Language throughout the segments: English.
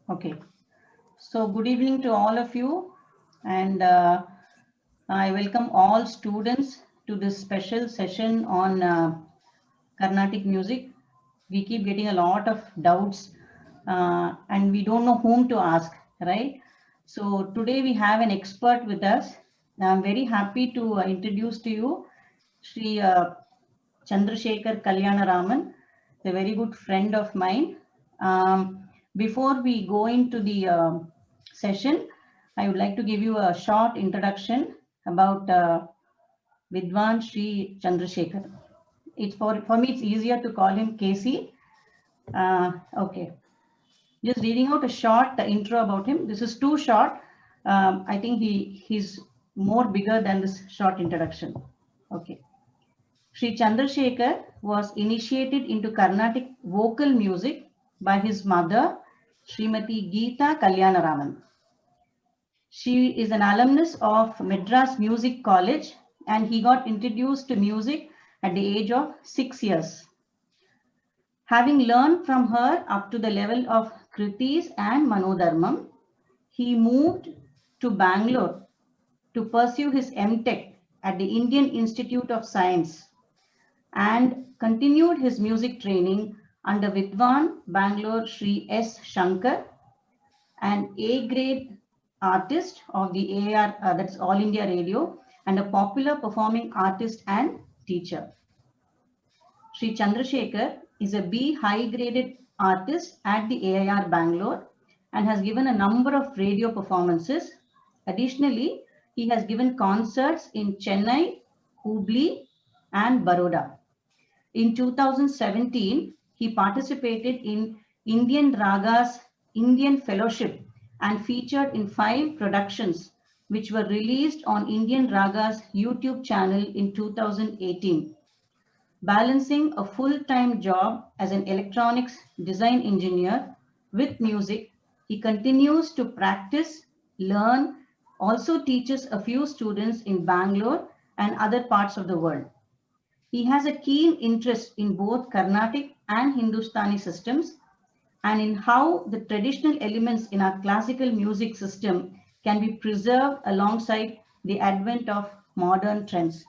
Okay, so good evening to all of you, and I welcome all students to this special session on Carnatic music. We keep getting a lot of doubts and we don't know whom to ask, right? So today we have an expert with us. I'm very happy to introduce to you Sri Chandrasekhar Kalyanaraman, a very good friend of mine. Before we go into the session, I would like to give you a short introduction about Vidwan Sri Chandrasekhar. It's for me, it's easier to call him Casey. Okay, just reading out a short intro about him. This is too short. I think he's more bigger than this short introduction. Okay. Sri Chandrasekhar was initiated into Carnatic vocal music by his mother, Srimati Geeta Kalyanaraman. She is an alumnus of Madras Music College and he got introduced to music at the age of 6 years. Having learned from her up to the level of Kritis and Manodharmam, he moved to Bangalore to pursue his MTech at the Indian Institute of Science and continued his music training under Vidwan Bangalore Sri S. Shankar, an A-grade artist of the AR, that's All India Radio, and a popular performing artist and teacher. Sri Chandrasekhar is a B high-graded artist at the AIR Bangalore and has given a number of radio performances. Additionally, he has given concerts in Chennai, Hubli, and Baroda. In 2017, he participated in Indian Ragas Indian Fellowship and featured in 5 productions which were released on Indian Ragas YouTube channel in 2018. Balancing a full-time job as an electronics design engineer with music, he continues to practice, learn, also teaches a few students in Bangalore and other parts of the world. He has a keen interest in both Carnatic and Hindustani systems and in how the traditional elements in our classical music system can be preserved alongside the advent of modern trends.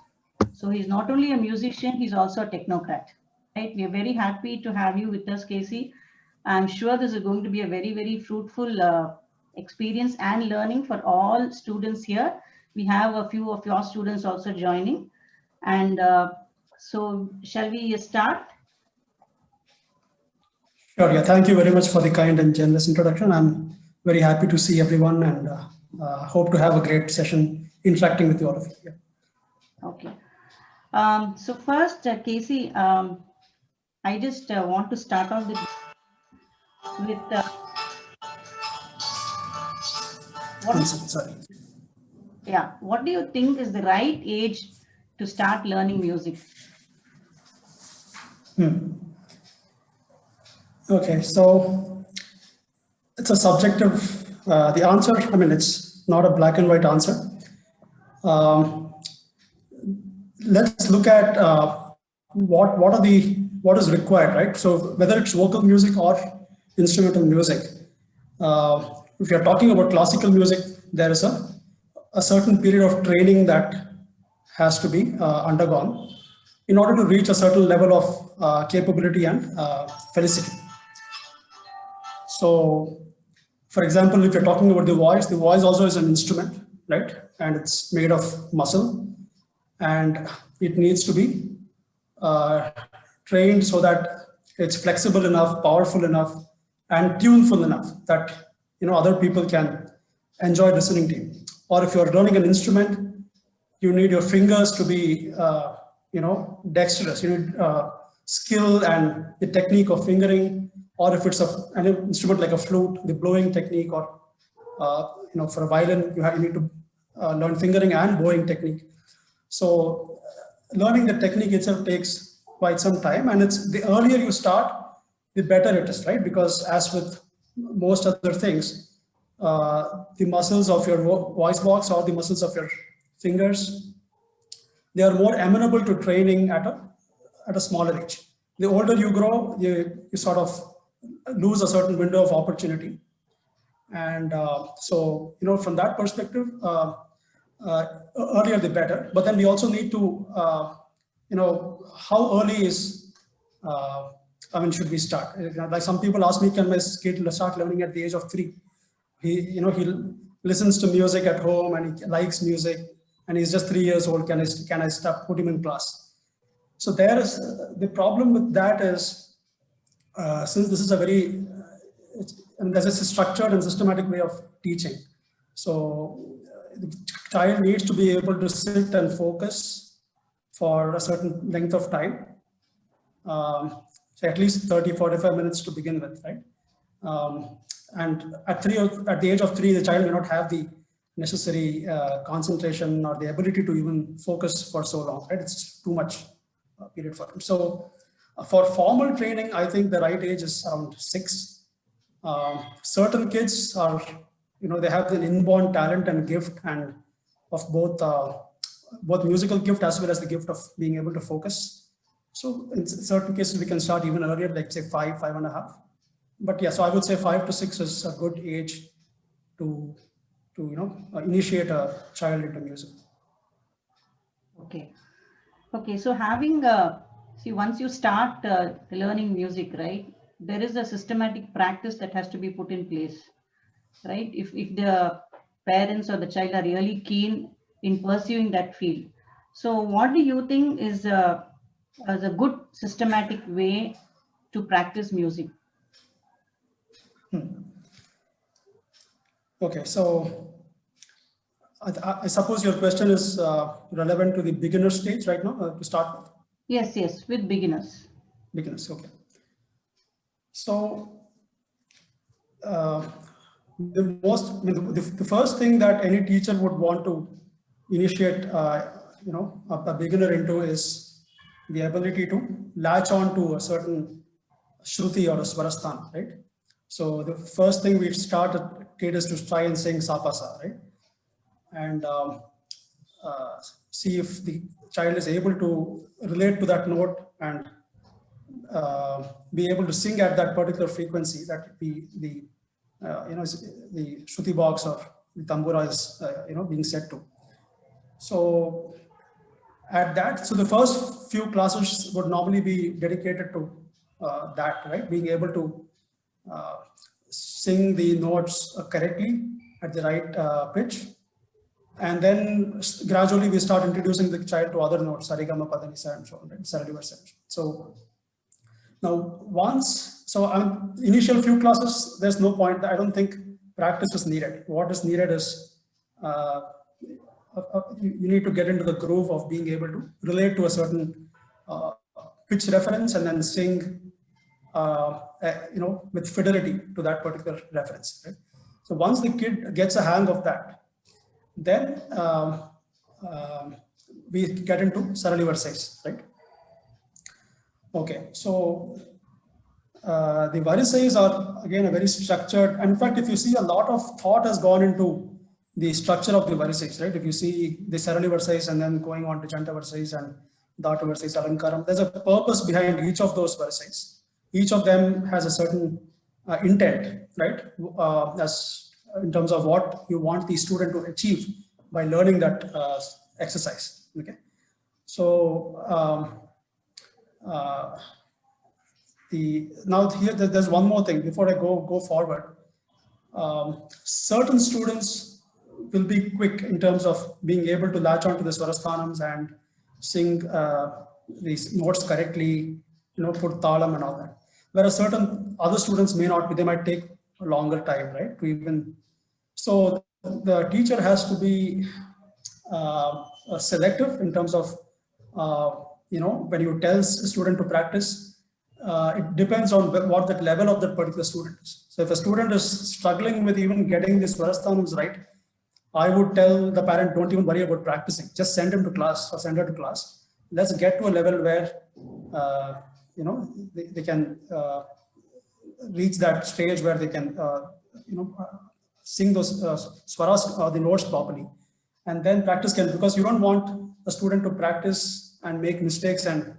So he's not only a musician, he's also a technocrat. Right? We are very happy to have you with us, Casey. I'm sure this is going to be a very, very fruitful experience and learning for all students here. We have a few of your students also joining. And so shall we start? Sure, yeah, thank you very much for the kind and generous introduction. I'm very happy to see everyone and hope to have a great session interacting with you all of you. Yeah. Okay. So first, Casey, I just want to start off with Sorry. Yeah, what do you think is the right age to start learning music? Okay, so it's a subjective, the answer, I mean, it's not a black and white answer. Let's look at what is required, right? So whether it's vocal music or instrumental music, if you're talking about classical music, there is a certain period of training that has to be undergone in order to reach a certain level of capability and felicity. So, for example, if you're talking about the voice also is an instrument, right? And it's made of muscle, and it needs to be trained so that it's flexible enough, powerful enough, and tuneful enough that other people can enjoy listening to you. Or if you're learning an instrument, you need your fingers to be dexterous. You need skill and the technique of fingering. Or if it's an instrument like a flute, the blowing technique, or for a violin, you need to learn fingering and bowing technique. So learning the technique itself takes quite some time, and it's the earlier you start, the better it is, right? Because as with most other things, the muscles of your voice box or the muscles of your fingers, they are more amenable to training at a smaller age. The older you grow, you sort of lose a certain window of opportunity. And so, from that perspective, earlier the better. But then we also need to, how early is, should we start? Like some people ask me, can my kid start learning at the age of 3? He listens to music at home and he likes music, and he's just 3 years old. Can I start, put him in class? So there is the problem with that is, since this is a very, there's a structured and systematic way of teaching. So the child needs to be able to sit and focus for a certain length of time, so at least 30-45 minutes to begin with, right? And at the age of 3, the child may not have the necessary concentration or the ability to even focus for so long, right? It's too much period for them. So for formal training, I think the right age is around 6. Certain kids are, they have an inborn talent and gift, and of both musical gift as well as the gift of being able to focus. So in certain cases, we can start even earlier, like say 5, 5.5. But yeah, so I would say 5 to 6 is a good age to initiate a child into music. Okay. Okay. So having once you start learning music, right, there is a systematic practice that has to be put in place, right? If the parents or the child are really keen in pursuing that field. So what do you think is a good systematic way to practice music? Okay, so I suppose your question is relevant to the beginner stage right now, to start with? Yes, with beginners. Beginners, okay. So the first thing that any teacher would want to initiate, a beginner into is the ability to latch on to a certain shruti or a swarasthan, right? So the first thing we start at kid is to try and sing sapasa, right? And see if the child is able to relate to that note and be able to sing at that particular frequency that the shruti box or the tambura is being set to. So at that, so the first few classes would normally be dedicated to that, right? Being able to sing the notes correctly at the right pitch. And then gradually we start introducing the child to other notes, sarigama, padanisa, and so on, right? Saradivarsa. So now initial few classes, there's no point. I don't think practice is needed. What is needed is you need to get into the groove of being able to relate to a certain pitch reference and then sing, with fidelity to that particular reference. Right? So once the kid gets a hang of that, then we get into Saralivarsais, right? Okay, so the Varisais are again a very structured. In fact, if you see, a lot of thought has gone into the structure of the Varisais, right? If you see the Saralivarsais and then going on to Jantavarsais and Dhatavarsais, Alankaram, there's a purpose behind each of those Varisais. Each of them has a certain intent, right? As in terms of what you want the student to achieve by learning that exercise. Okay, so now here there's one more thing before I go forward. Certain students will be quick in terms of being able to latch onto the swarasthanams and sing these notes correctly, put talam and all that. Whereas certain other students may not be, they might take a longer time, right? To even, so the teacher has to be selective in terms of, when you tell a student to practice, it depends on what that level of that particular student is. So if a student is struggling with even getting this swarasthanams right, I would tell the parent, don't even worry about practicing. Just send him to class or send her to class. Let's get to a level where, they can reach that stage where they can, sing those swaras or the notes properly. And then practice because you don't want a student to practice and make mistakes, and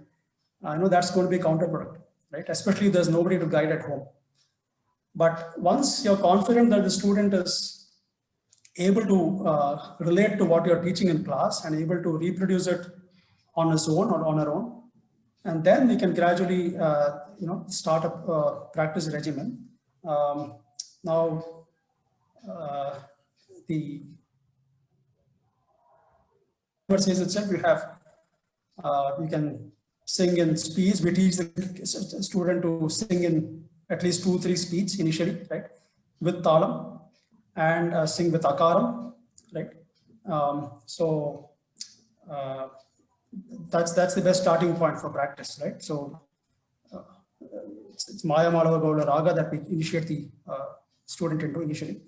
that's going to be counterproductive, right? Especially if there's nobody to guide at home. But once you're confident that the student is able to relate to what you're teaching in class and able to reproduce it on his own or on her own, and then we can gradually, start a practice regimen. Now, the says itself, you can sing in speeds. We teach the student to sing in at least 2-3 speeds initially, right, with talam, and sing with akaram, right. So that's the best starting point for practice, right. So it's Maya Madhava Gowda Raga that we initiate the student into initially.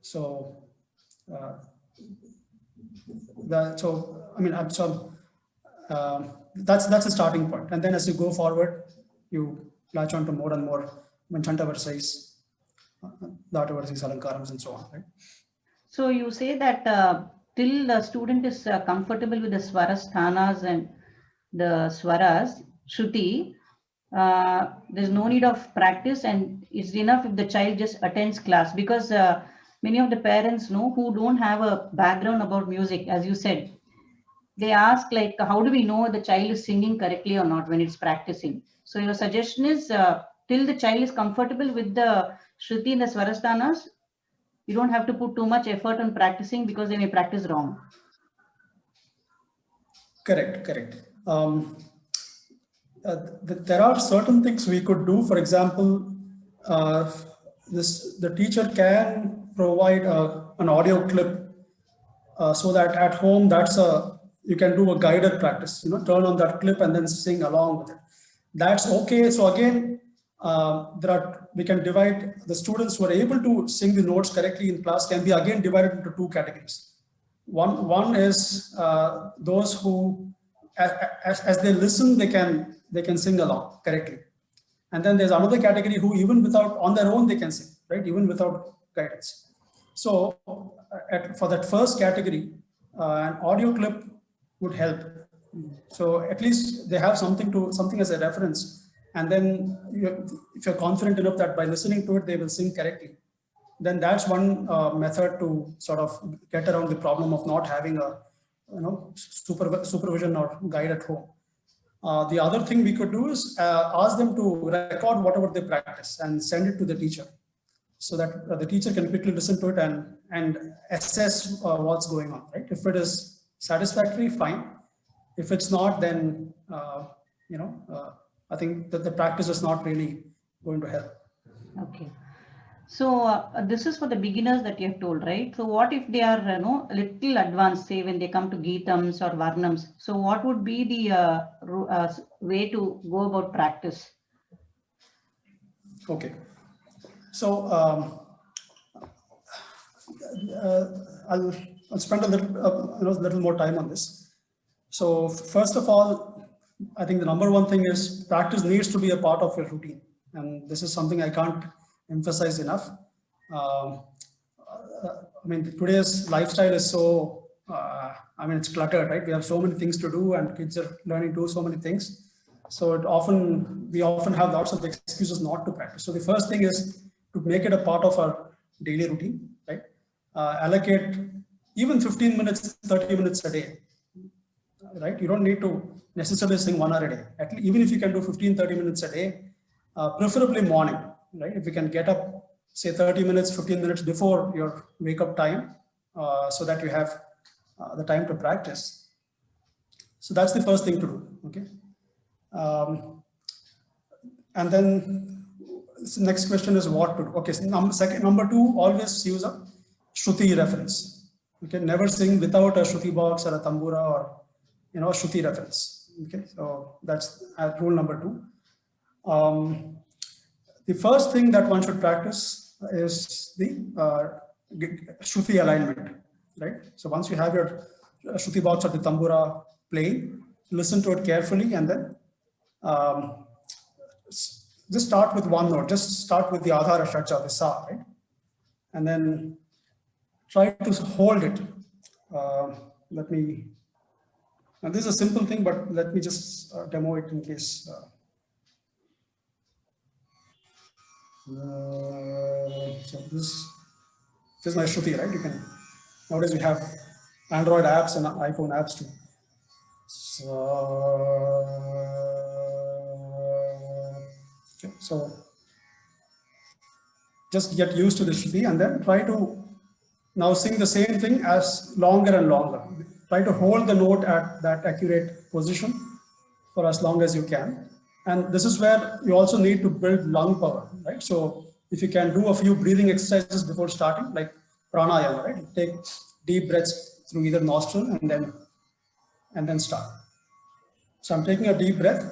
So that's a starting point, and then as you go forward, you latch on to more and more Manchanta Varsais, Dhatu Varsais, Alankarams, and so on, right? So you say that till the student is comfortable with the swaras, thanas, and the swaras, Shruti, there's no need of practice, and it's enough if the child just attends class, because many of the parents know who don't have a background about music, as you said. They ask, like, how do we know the child is singing correctly or not when it's practicing? So your suggestion is till the child is comfortable with the Shruti and the Swarasthanas, you don't have to put too much effort on practicing because they may practice wrong. Correct. There are certain things we could do. For example, the teacher can provide an audio clip so that at home you can do a guided practice. Turn on that clip and then sing along with it. That's okay. So again, we can divide the students who are able to sing the notes correctly in class can be again divided into 2 categories. One is those who, as they listen, they can sing along correctly, and then there's another category who even without on their own they can sing, right, even without guidance. So for that first category, an audio clip would help. So at least they have something as a reference, and then if you're confident enough that by listening to it they will sing correctly, then that's one method to sort of get around the problem of not having a supervision or guide at home. The other thing we could do is ask them to record whatever they practice and send it to the teacher, so that the teacher can quickly listen to it and assess what's going on, right? If it is satisfactory, fine. If it's not, then I think that the practice is not really going to help. Okay. So this is for the beginners that you have told, right? So what if they are a little advanced, say when they come to Geetams or Varnams? So what would be the way to go about practice? Okay. So I'll spend a little more time on this. So first of all, I think the number one thing is practice needs to be a part of your routine, and this is something I can't emphasize enough. Today's lifestyle is so, it's cluttered, right? We have so many things to do, and kids are learning to do so many things. So we often have lots of excuses not to practice. So the first thing is to make it a part of our daily routine, right? Allocate even 15 minutes, 30 minutes a day, right? You don't need to necessarily sing 1 hour a day. Even if you can do 15-30 minutes a day, preferably morning, right? If you can get up, say 30 minutes, 15 minutes before your wake up time, so that you have the time to practice. So that's the first thing to do, okay? And then the next question is what to do. Okay, so number 2, always use a Shruti reference. Okay, never sing without a Shruti box or a tambura or a Shruti reference. Okay, so that's rule number 2. The first thing that one should practice is the Shruti alignment, right? So once you have your Shruti box or the tambura playing, listen to it carefully, and then just start with one note. Just start with the Adhara Shacha, the Sa, right? And then try to hold it. Now this is a simple thing, but let me just demo it in case. this is my Shruti, right? You can, nowadays we have Android apps and iPhone apps too. So, okay, so just get used to the Shruti and then try to now sing the same thing as longer and longer. Try to hold the note at that accurate position for as long as you can. And this is where you also need to build lung power, right? So if you can do a few breathing exercises before starting, like pranayama, right? Take deep breaths through either nostril and then start. So I'm taking a deep breath.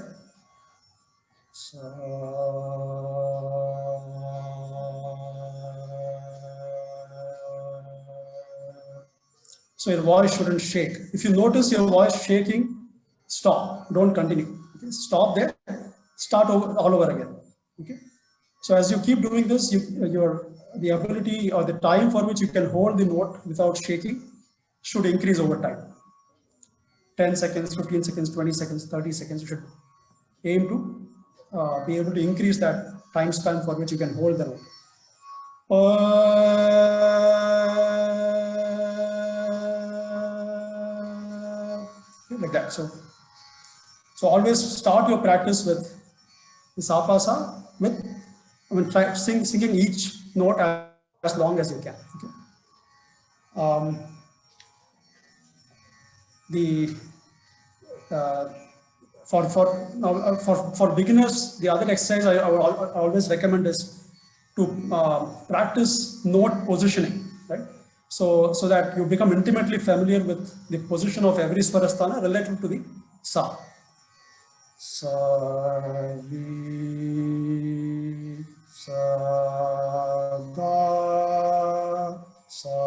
So your voice shouldn't shake. If you notice your voice shaking, stop. Don't continue. Okay? Stop there. Start all over again. Okay. So as you keep doing this, the ability or the time for which you can hold the note without shaking should increase over time. 10 seconds, 15 seconds, 20 seconds, 30 seconds. You should aim to be able to increase that time span for which you can hold the note. Like that. So always start your practice with the sapasa with try singing each note as long as you can. Okay. For beginners, the other exercise I always recommend is to practice note positioning, right? So that you become intimately familiar with the position of every swarasthana relative to the sa. Sa, vi, sa, ga, sa,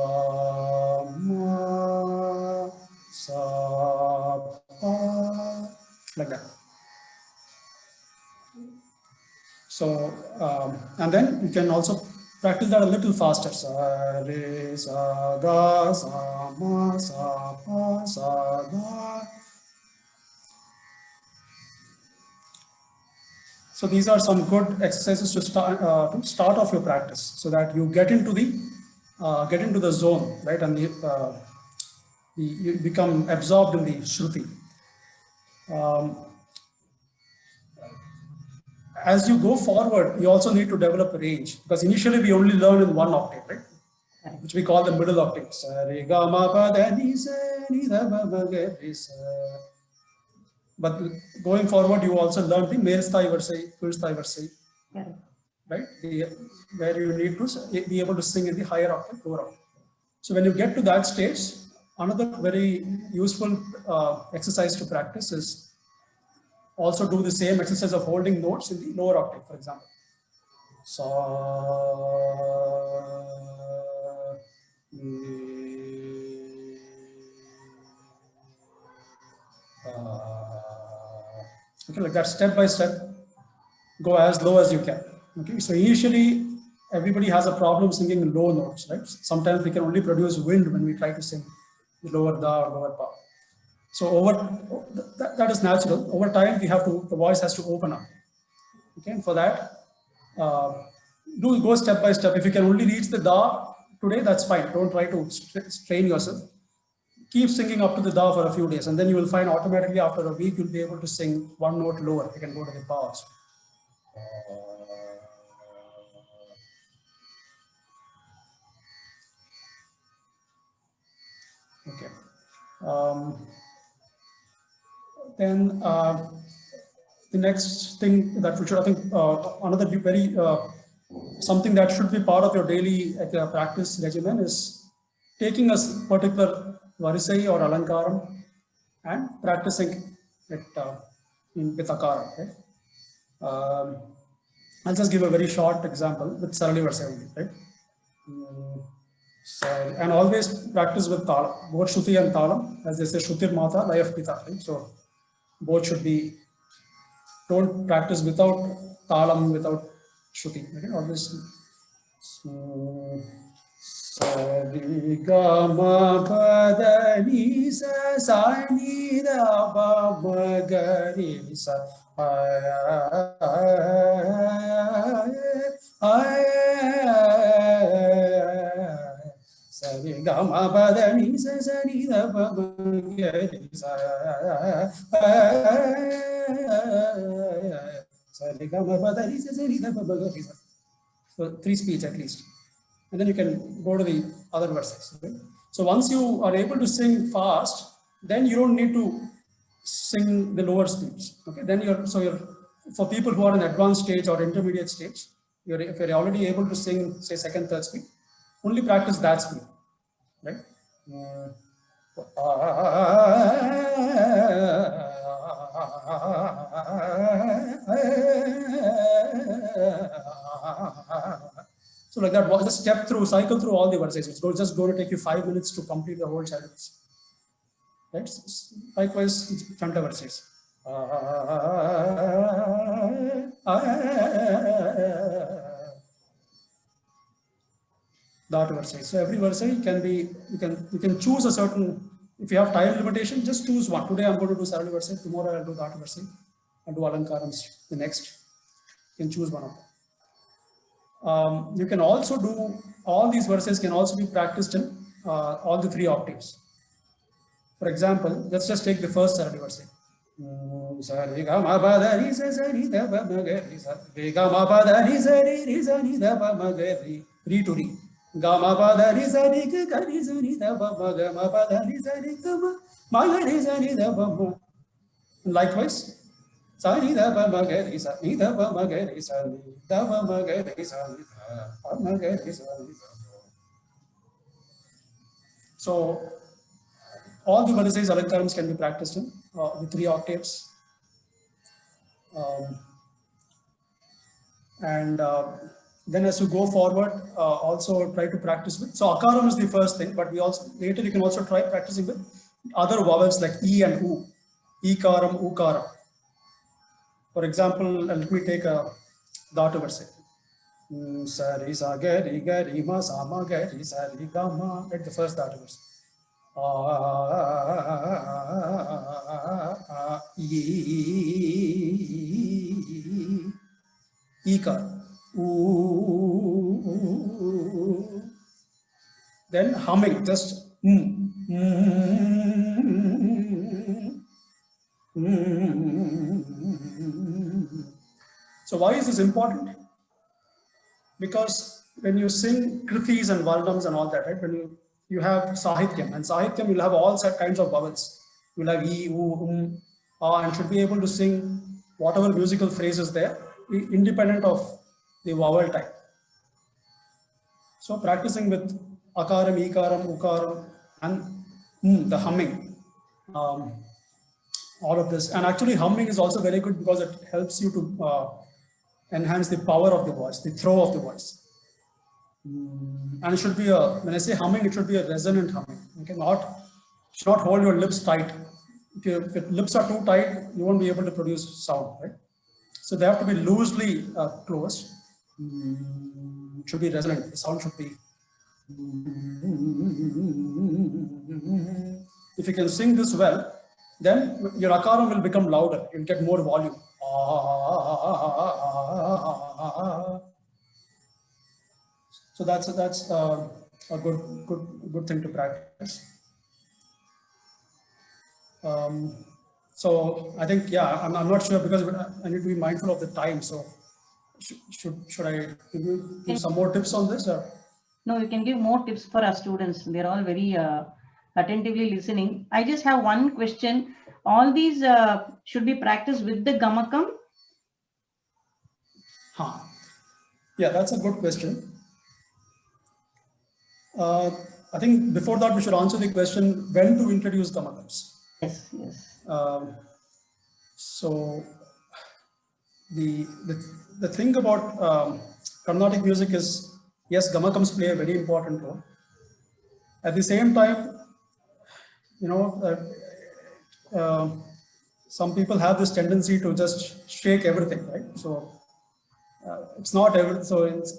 ma, sa, pa, like that. So, and then you can also practice that a little faster. Sa, re, sa, ga, sa, ma, sa, pa, sa, ga. So these are some good exercises to start off your practice, so that you get into the zone, right, and you become absorbed in the Shruti. As you go forward, you also need to develop a range, because initially we only learn in one octave, right, which we call the middle octave. But going forward, you also learn the Melsthayi Varsai, Kulsthayi Varsai, right? Where you need to be able to sing in the higher octave, lower octave. So when you get to that stage, another very useful exercise to practice is also do the same exercise of holding notes in the lower octave, for example. So, okay, like that, step by step, go as low as you can. Okay, so initially everybody has a problem singing low notes, right? Sometimes we can only produce wind when we try to sing the lower da or lower pa. So that is natural. Over time, the voice has to open up. Okay, and for that, go step by step. If you can only reach the da today, that's fine. Don't try to strain yourself. Keep singing up to the da for a few days, and then you will find automatically after a week you'll be able to sing one note lower. You can go to the pa also. Okay. Then the next thing that we should, I think, another very something that should be part of your daily practice regimen is taking a particular varisai or alankaram and practicing it with akara. Right? I'll just give a very short example with Sarali Varsai only, right? And always practice with talam, both Shruti and talam, as they say, Shrutir Mata, Layaf Pita. Right? So both should be, don't practice without talam, without Shruti. Okay? Always. Sa di ga ma pa da ni sa ni da ba ma ga ni sa Sari ga ma pa da ni sa sa ni da pa ma ga ri sa. Sari ga ma pa da ni sa sa ni da pa ma ga ri sa. So 3 speeds at least. And then you can go to the other verses. Okay? So once you are able to sing fast, then you don't need to sing the lower speeds. Okay, then you're for people who are in advanced stage or intermediate stage, if you're already able to sing, say, second, third speed, only practice that speed, right? So like that, just cycle through all the verses. It's just going to take you 5 minutes to complete the whole chapter. Right? Likewise, Chanta verses. That verses. So every verse can be, you can choose a certain, if you have time limitation, just choose one. Today I'm going to do Sarali verse, tomorrow I'll do that verse, I'll do Alankarams the next. You can choose one of them. You can also do, all these verses can also be practiced in all the 3 octaves. For example, let's just take the first Sarali verse. Sari ga ma pa da ni sa sa ni da pa ma ga ri sa. Re ga ma pa da ni sa ri sa ni da pa ma ga ri. Re to re. Ga ma pa da ni sa ni ga ri sa ni da pa ma ga ma pa da ni sa ni ga ma ga ri sa ni da pa ma. Likewise, sa ni da pa ma ga ri sa ni da pa ma ga ri sa ni da pa ma ga ri sa ni da pa ma ga ri sa ni. So all the verses alankarams can be practiced in the 3 octaves. Then as you go forward, also try to practice with. So akaram is the first thing, but we also later you can also try practicing with other vowels like E and U, ikaram, ukaram. For example, let me take a Dhatu verse. Sa ri sa ga ri ma sa ma ga ri sa ri ga ma. Like the first Dhatu verse. Ika. Then humming, just So why is this important? Because when you sing krithis and varnams and all that, right? When you have sahityam, and sahityam you'll have all kinds of vowels. You'll have e, u, and should be able to sing whatever musical phrase is there, independent of the vowel type. So practicing with akaram, ikaram, ukaram, and the humming, all of this. And actually humming is also very good because it helps you to enhance the power of the voice, the throw of the voice. And it should be when I say humming, it should be a resonant humming. Okay, should not hold your lips tight. If your lips are too tight, you won't be able to produce sound, right? So they have to be loosely closed. It should be resonant. The sound should be. If you can sing this well, then your akaram will become louder. You'll get more volume. So that's a good thing to practice. So I think, yeah, I'm not sure because I need to be mindful of the time. So should I give some more tips on this? Or? No, you can give more tips for our students. They're all very attentively listening. I just have one question. All these should be practiced with the gamakam? Yeah, that's a good question. I think before that, we should answer the question when to introduce gamakams. Yes, yes. So the thing about Carnatic music is, yes, gamakams play a very important role. At the same time, some people have this tendency to just shake everything, right? So it's not ever. So it's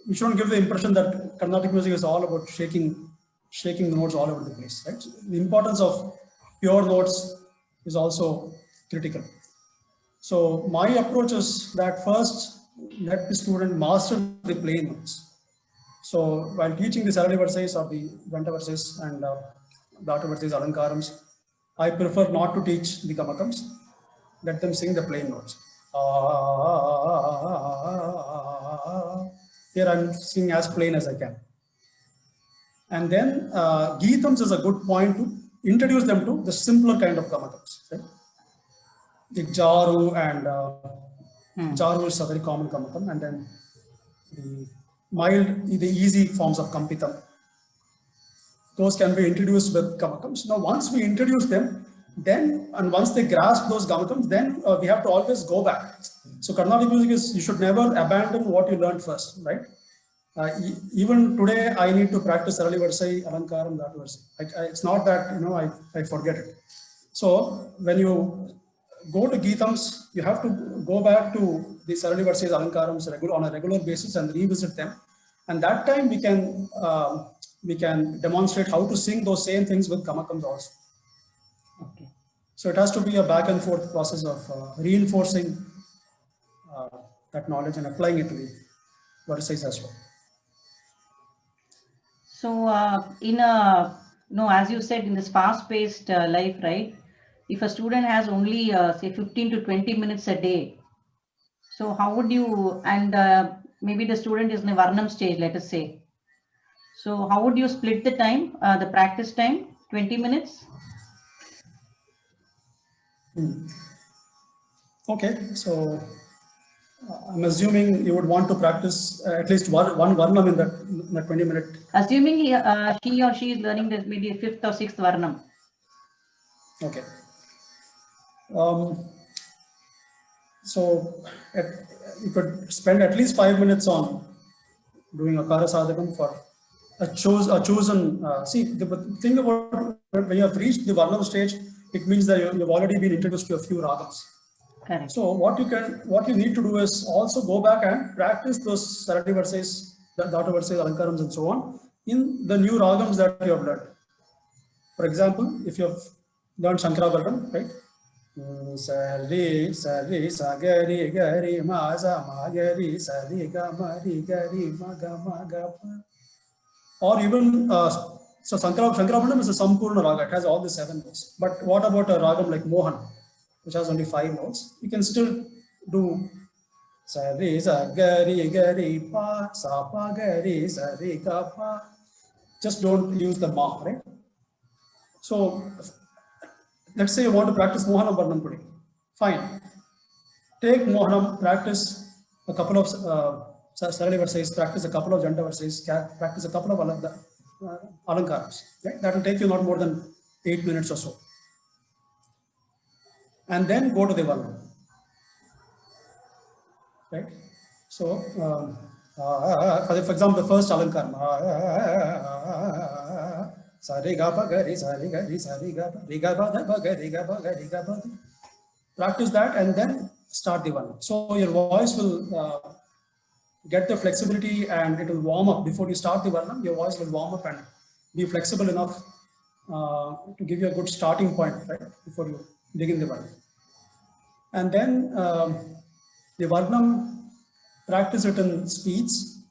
we shouldn't give the impression that Carnatic music is all about shaking the notes all over the place, right? So the importance of pure notes is also critical. So my approach is that first let the student master the plain notes. So while teaching the Sarali Varsais or the Janta Varsais and Dhatu Varsais, Alankarams, I prefer not to teach the Gamakams. Let them sing the plain notes. Here I'm singing as plain as I can. And then Geetams is a good point to introduce them to the simpler kind of Gamakams. Right? The Jaru and Jaru is a very common Gamakam, and then the mild, the easy forms of Kampitam. Those can be introduced with Gamakams. Now, once we introduce them, then, and once they grasp those Gamakams, then we have to always go back. So Carnatic music is, you should never abandon what you learned first, right? Even today, I need to practice Sarali Varsai, Alankaram, Dhatu Varsai. It's not that, you know, I forget it. So when you go to Geetams, you have to go back to the Sarali Varsai, Alankarams on a regular basis and revisit them. And that time we can demonstrate how to sing those same things with Gamakams also. Okay. So it has to be a back and forth process of reinforcing that knowledge and applying it to the Varsais as well. So in a, as you said, in this fast-paced life, right? If a student has only say 15 to 20 minutes a day, so how would you, and maybe the student is in a Varnam stage, let us say. So how would you split the time, the practice time, 20 minutes? Okay, so I'm assuming you would want to practice at least one Varnam in that 20-minute. Assuming he or she is learning this maybe 5th or 6th Varnam. Okay. So you could spend at least 5 minutes on doing a Akara Sadhakam for a chosen. See, the thing about when you have reached the Varnam stage, it means that you've already been introduced to a few ragams. Correct. So what you need to do is also go back and practice those Sarali Varsais, Dhatu Varsais, Alankarams and so on in the new ragams that you have learned. For example, if you have learned Shankarabharam, right? Sari, sari, sagari, gari, maza, magari, sari, gamari, gari, maga, maga. Or even, so Shankarabharam is a Sampurna raga, it has all the 7 notes. But what about a ragam like Mohan, which has only 5 notes? You can still do sari, sagari, gari, pa, sa, pa, gari, sari, ga, pa. Just don't use the ma, right? So, let's say you want to practice Mohanam Varnam today. Fine. Take Mohanam, practice a couple of Sarali Varsais, practice a couple of Janta Varsais, practice a couple of Alankarams. Right? That will take you not more than 8 minutes or so. And then go to the Varnam. Right? So, for example, the first Alankaram. Sari ga ba ga ri sari ga ri sari ga ba ri ga ba da ba ga ri ga ba ga ri ga ba. Practice that and then start the one. So your voice will get the flexibility and it will warm up before you start the Varnam. Your voice will warm up and be flexible enough to give you a good starting point, right, before you begin the Varnam. And then the Varnam, practice it in speeds.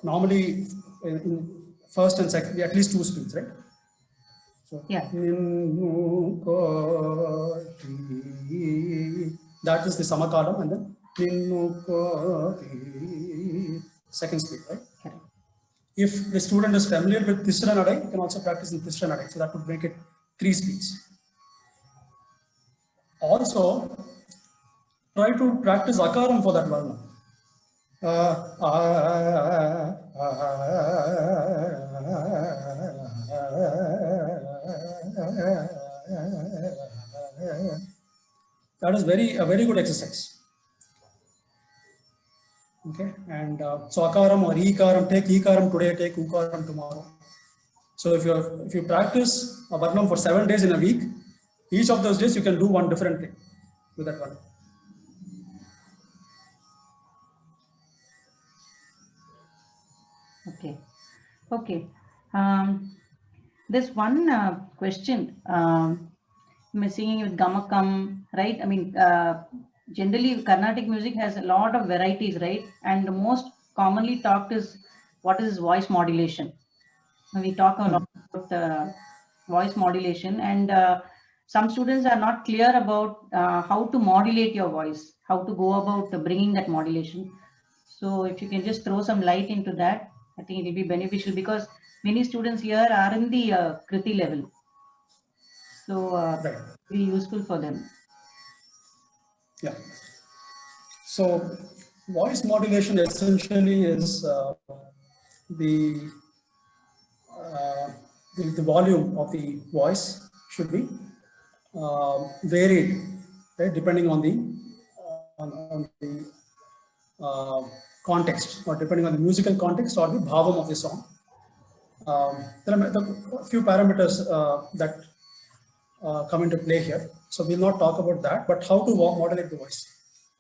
Normally in first and second, at least 2 speeds, right? So, yeah. That is the Samakalam, and then second speed, right? Correct. If the student is familiar with Tisra Nadai, you can also practice in Tisra Nadai, so that would make it 3 speeds. Also, try to practice Akaram for that Varna. That is a very good exercise. Okay, and so Akaram or Ekaram, take Ekaram today, take Ukaram tomorrow. So if you practice a Varnam for 7 days in a week, each of those days you can do one different thing with that one. Okay. Okay. There's one question. Singing with Gamakam, right? I mean, generally Carnatic music has a lot of varieties, right? And the most commonly talked is what is voice modulation. We talk a lot about voice modulation, and some students are not clear about how to modulate your voice, how to go about bringing that modulation. So if you can just throw some light into that, I think it will be beneficial, because many students here are in the Kriti level. So Right. be useful for them. Yeah. So voice modulation essentially is the, uh, the volume of the voice should be varied, right, depending on on the context, or depending on the musical context or the bhavam of the song. There are a few parameters that come into play here. So we'll not talk about that, but how to modulate the voice.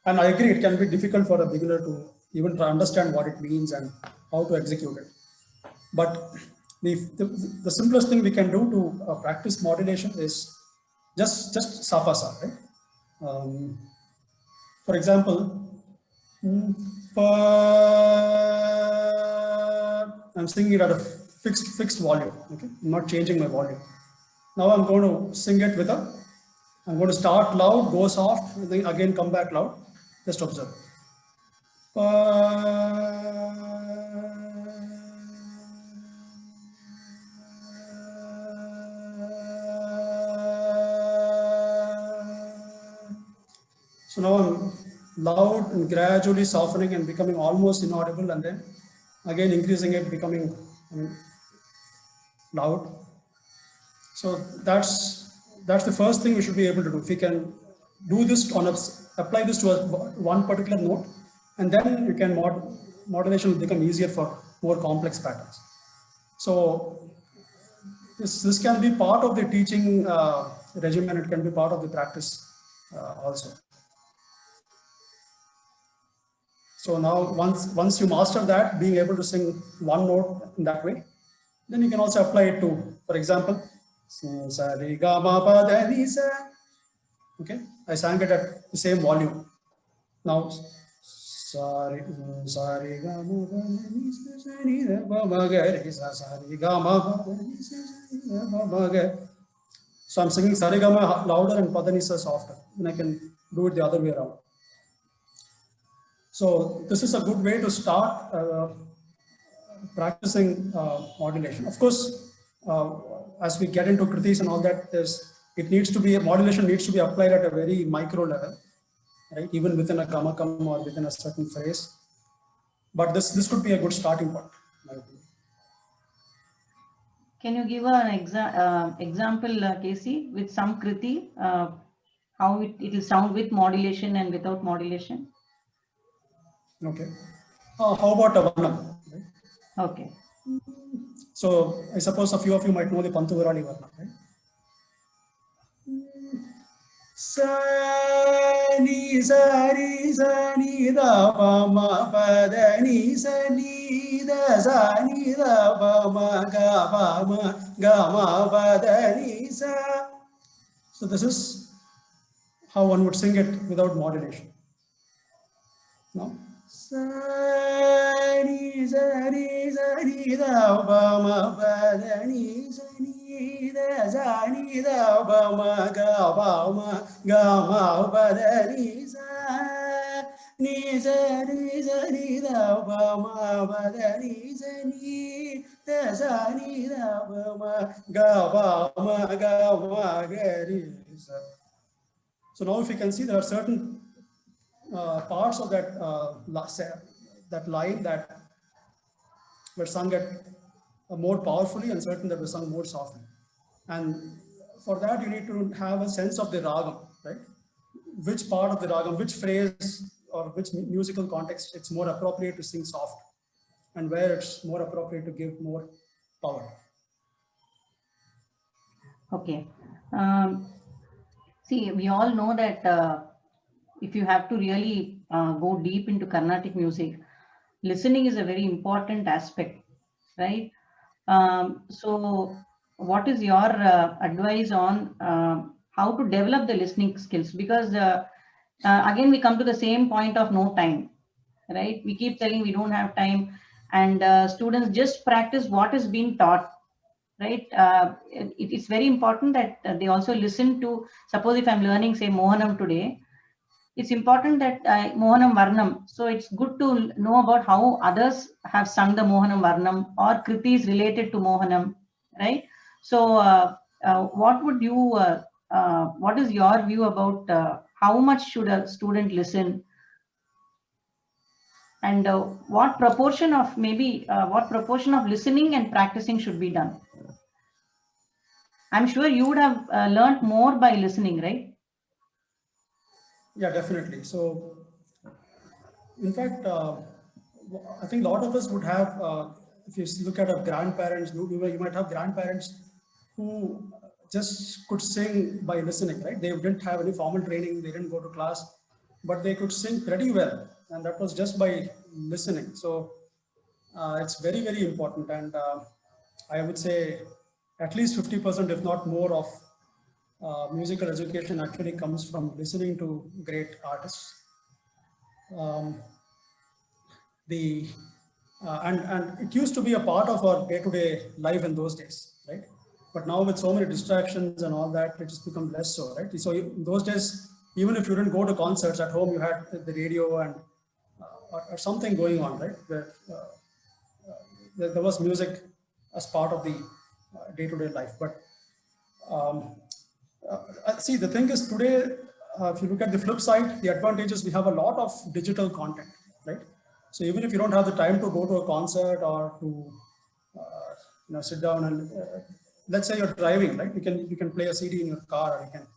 And I agree, it can be difficult for a beginner to even try to understand what it means and how to execute it. But the simplest thing we can do to practice modulation is just sapasa, right? For example, I'm singing it at a fixed volume. Okay, I'm not changing my volume. Now I'm going to sing it with I'm going to start loud, go soft, and then again come back loud. Just observe. So now I'm loud and gradually softening and becoming almost inaudible, and then again increasing it, becoming loud. So that's the first thing we should be able to do. If we can do this apply this to one particular note, and then you can modulation will become easier for more complex patterns. So this can be part of the teaching regimen. It can be part of the practice also. So now once you master that, being able to sing one note in that way, then you can also apply it to, for example, sa re ga ma pa da ni sa. Okay, I sang it at the same volume. Now sa re ga ma pa da ni sa ni da ba ma ga re sa re ga ma pa da ni sa ba ma ga. So I'm singing sa re ga ma louder and pa da ni sa softer, and I can do it the other way around. So this is a good way to start practicing modulation. Of course, as we get into kritis and all that, modulation needs to be applied at a very micro level, right? Even within a gamakam or within a certain phrase. But this could be a good starting point, in my opinion. Can you give an example, Casey, with some kriti, how it will sound with modulation and without modulation? Okay. How about a varnam? Right? Okay. So I suppose a few of you might know the Pantuvarali varnam, right? Sa ni sa ri sa ni da pa ma pa da ni sa ni da sa ni da pa ma ga ma pa da ni sa. So this is how one would sing it without modulation. No? Sa ni sa ri da pa ma pa da ni sa ni da sa ni da pa ma ga ma pa da ni sa ni sa ri da pa ma pa da ni sa ni da sa ni da pa ma ga ma ga ri sa. So now if you can see, there are certain parts of that line that were sung more powerfully, and certain that were sung more softly. And for that, you need to have a sense of the ragam, right? Which part of the ragam, which phrase or which musical context it's more appropriate to sing soft, and where it's more appropriate to give more power. Okay. See, we all know that if you have to really go deep into Carnatic music, listening is a very important aspect, right? So what is your advice on how to develop the listening skills? Because again, we come to the same point of no time, right? We keep telling we don't have time, and students just practice what is being taught, right? It is very important that they also listen to, suppose if I'm learning, say, Mohanam today, it's important that Mohanam Varnam. So it's good to know about how others have sung the Mohanam Varnam or Kritis related to Mohanam, right? So what is your view about how much should a student listen, and what proportion of listening and practicing should be done? I'm sure you would have learned more by listening, right? Yeah, definitely. So, in fact, I think a lot of us would have, if you look at our grandparents, you might have grandparents who just could sing by listening, right? They didn't have any formal training, they didn't go to class, but they could sing pretty well. And that was just by listening. So, it's very, very important. And I would say at least 50%, if not more, of musical education actually comes from listening to great artists. Um, the and it used to be a part of our day-to-day life in those days, right? But now with so many distractions and all that, it's become less so, right? So in those days, even if you didn't go to concerts at home, you had the radio and or something going on, right? Where there was music as part of the day-to-day life. But see, the thing is today, if you look at the flip side, the advantages, we have a lot of digital content, right? So even if you don't have the time to go to a concert or to sit down and let's say you're driving, right? You can play a CD in your car, or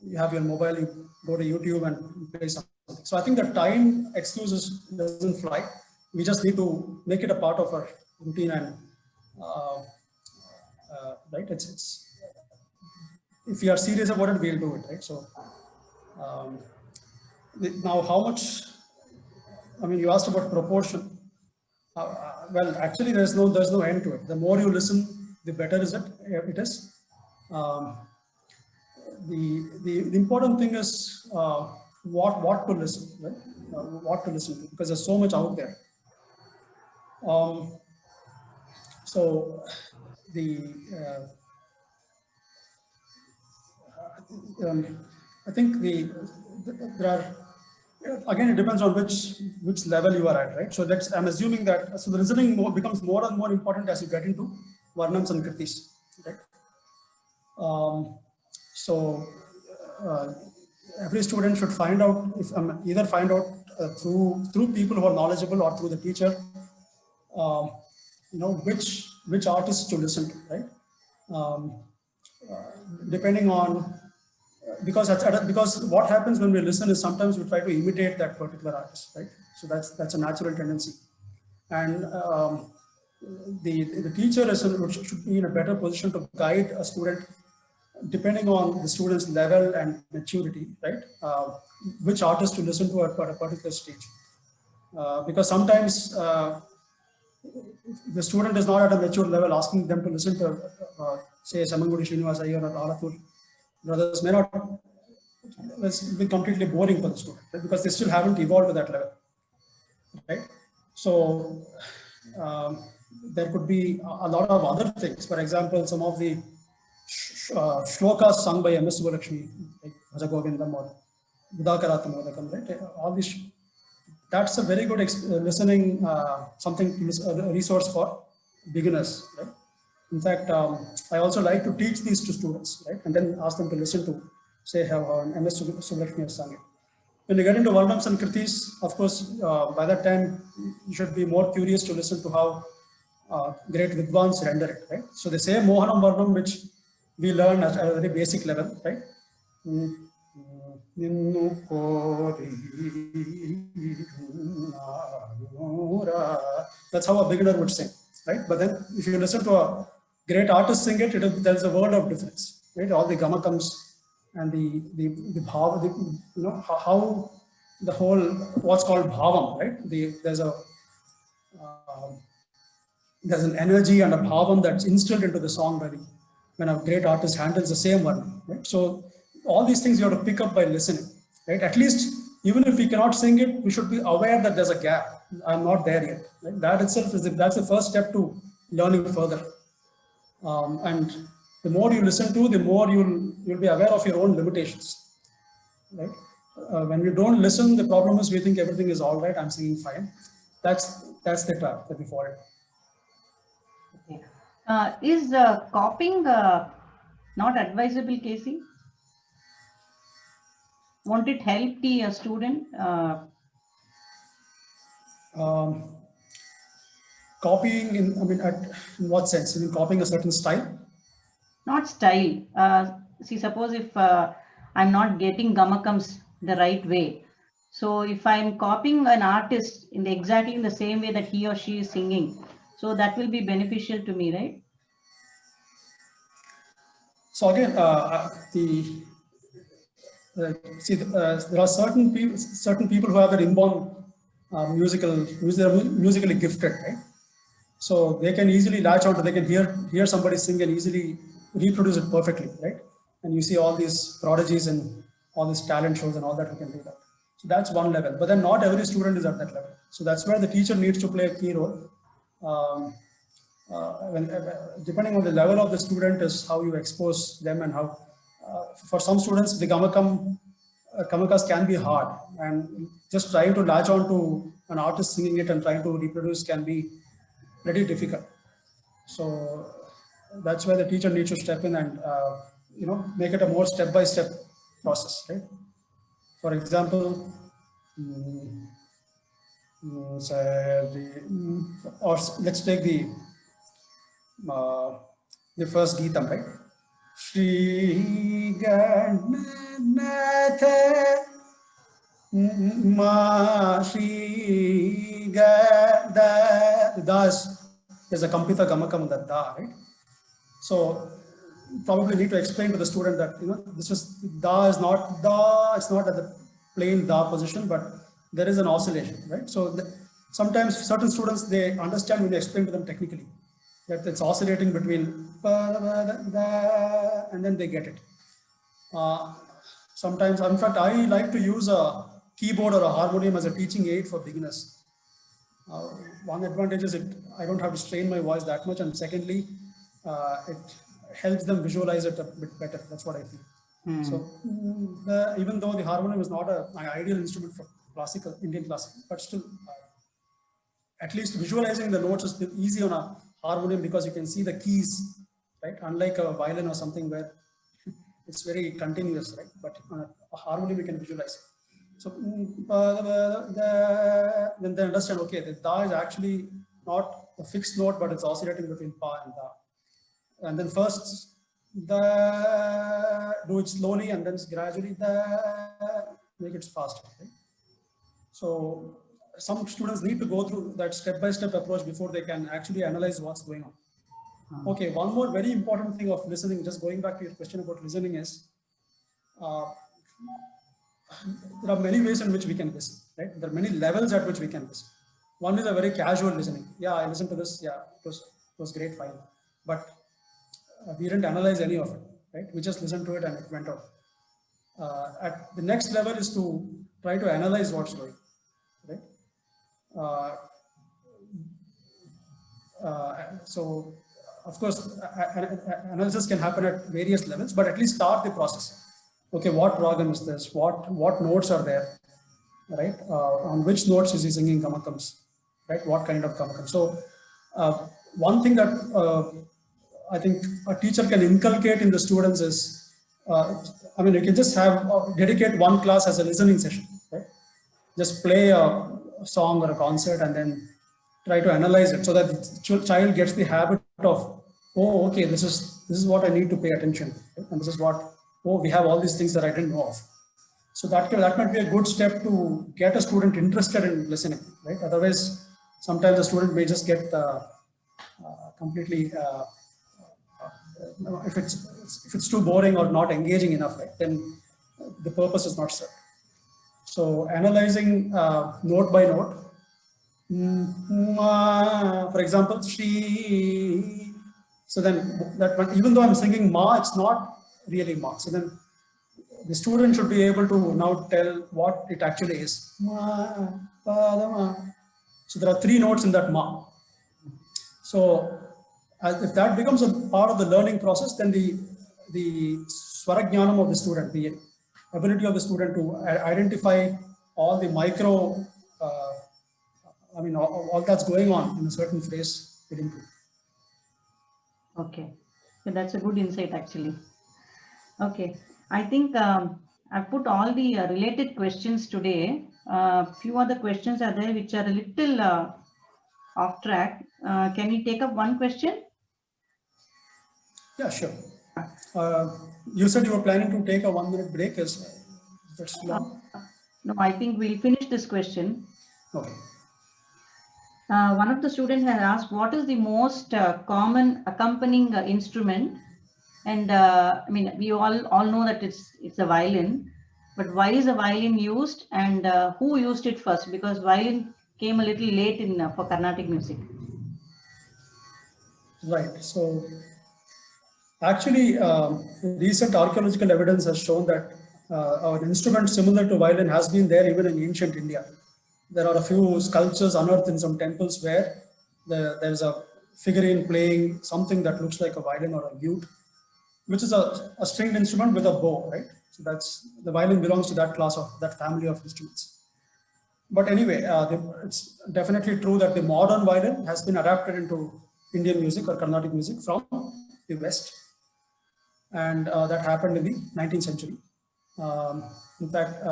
you have your mobile, you go to YouTube and play something. So I think the time excuses doesn't fly. We just need to make it a part of our routine and right. It's if we are serious about it, we'll do it, right? So now, how much? I mean, you asked about proportion. Well, actually, there's no end to it. The more you listen, the better is it. It is. The important thing is what to listen, right? What to listen to, because there's so much out there. So the I think there are, again, it depends on which level you are at, right? So I'm assuming that the listening becomes more and more important as you get into Varnams and Kritis, right? So every student should find out, either find out through people who are knowledgeable or through the teacher, which artists to listen to, right? Depending on, because what happens when we listen is sometimes we try to imitate that particular artist, right? So that's a natural tendency, and the teacher should be in a better position to guide a student depending on the student's level and maturity, right? Which artist to listen to at a particular stage, because sometimes the student is not at a mature level, asking them to listen to say Semangudi Srinivas Iyer or Alathur brothers may not, it's be completely boring for the student, right? Because they still haven't evolved to that level, right? So there could be a lot of other things. For example, some of the shlokas sung by M.S. Subbulakshmi, like Bhaja Govindam or Udakarattam Modakam, right? All these, that's a very good listening, a resource for beginners, right? In fact, I also like to teach these to students, right? And then ask them to listen to, say, how M.S. Subbulakshmi has sung it. When you get into Varnams and Kritis, of course, by that time, you should be more curious to listen to how great Vidwans render it, right? So they say Mohanam Varnam, which we learn at a very basic level, right? That's how a beginner would sing, right? But then if you listen to a great artist sing it, there's a world of difference, right? All the gamakams and the bhav, how the whole, what's called bhavam, right? There's an energy and a bhavam that's instilled into the song when a great artist handles the same one, right? So all these things you have to pick up by listening, right? At least even if we cannot sing it, we should be aware that there's a gap. I'm not there yet. Right? That itself is that's the first step to learning further. And the more you listen to, the more you'll be aware of your own limitations. Right? When we don't listen, the problem is we think everything is all right. I'm singing fine. That's the trap that we fall into. Okay. Is copying not advisable, Casey? Won't it help the student? Copying in what sense? You mean copying a certain style? Not style. See, suppose if I'm not getting gamakams the right way. So if I'm copying an artist in exactly in the same way that he or she is singing, so that will be beneficial to me, right? So again, there are certain people who have an inborn musically gifted, right? So they can easily latch onto, they can hear somebody sing and easily reproduce it perfectly, right? And you see all these prodigies and all these talent shows and all that who can do that. So that's one level, but then not every student is at that level. So that's where the teacher needs to play a key role. Depending on the level of the student is how you expose them, and how for some students the gamakas can be hard, and just trying to latch on to an artist singing it and trying to reproduce can be pretty difficult. So that's where the teacher needs to step in and make it a more step-by-step process, right? For example, or let's take the first Geetam, right? Shri Ganatha Ma Shri Gada. The Da is a Kampita Gamakam, that Da, right? So probably need to explain to the student that this is Da is not Da, it's not at the plain Da position, but there is an oscillation, right? So sometimes certain students, they understand when you explain to them technically that it's oscillating between and then they get it. Sometimes, in fact, I like to use a keyboard or a harmonium as a teaching aid for beginners. One advantage is I don't have to strain my voice that much, and secondly, it helps them visualize it a bit better. That's what I feel. So even though the harmonium is not an ideal instrument for Indian classical, but still, at least visualizing the notes is easy on a harmonium because you can see the keys, right? Unlike a violin or something where it's very continuous, right? But on a harmonium you can visualize it. So then they understand, okay, the Da is actually not a fixed note, but it's oscillating between Pa and Da. And then first do it slowly, and then gradually make it faster, right? So some students need to go through that step-by-step approach before they can actually analyze what's going on. Okay, one more very important thing of listening, just going back to your question about listening, is there are many ways in which we can listen, right? There are many levels at which we can listen. One is a very casual listening. Yeah, I listened to this. Yeah, it was great, fine. But we didn't analyze any of it, right? We just listened to it and it went out. At the next level is to try to analyze what's going, right? So, of course, analysis can happen at various levels, but at least start the process. Okay, what ragam is this? What notes are there, right? On which notes is he singing gamakams, right? What kind of gamakam? So, one thing that I think a teacher can inculcate in the students is, you can just dedicate one class as a listening session, right? Just play a song or a concert and then try to analyze it so that the child gets the habit of, oh, okay, this is what I need to pay attention, right? And this is what, oh, we have all these things that I didn't know of. So that might be a good step to get a student interested in listening, right? Otherwise, sometimes the student may just get completely, if it's too boring or not engaging enough, right? Then the purpose is not served. So analyzing note by note. For example, Shri. So then that one, even though I'm singing Ma, it's not really Ma. So then the student should be able to now tell what it actually is. So there are 3 notes in that ma. So if that becomes a part of the learning process, then the swarajnanam of the student, the ability of the student to identify all the micro, all that's going on in a certain phrase will improve. Okay, so that's a good insight actually. Okay, I think I've put all the related questions today. Few other questions are there which are a little off track. Can we take up one question? Yeah, sure. You said you were planning to take a 1-minute break. Is that's long? No, I think we'll finish this question. Okay. One of the students has asked, what is the most common accompanying instrument? And I mean, we all know that it's a violin, but why is a violin used, and who used it first? Because violin came a little late in for Carnatic music. Right. So actually, recent archaeological evidence has shown that an instrument similar to violin has been there even in ancient India. There are a few sculptures unearthed in some temples where there's a figurine playing something that looks like a violin or a lute, which is a stringed instrument with a bow, right? So that's the violin belongs to that class of that family of instruments. But anyway, it's definitely true that the modern violin has been adapted into Indian music or Carnatic music from the West, and that happened in the 19th century. In fact,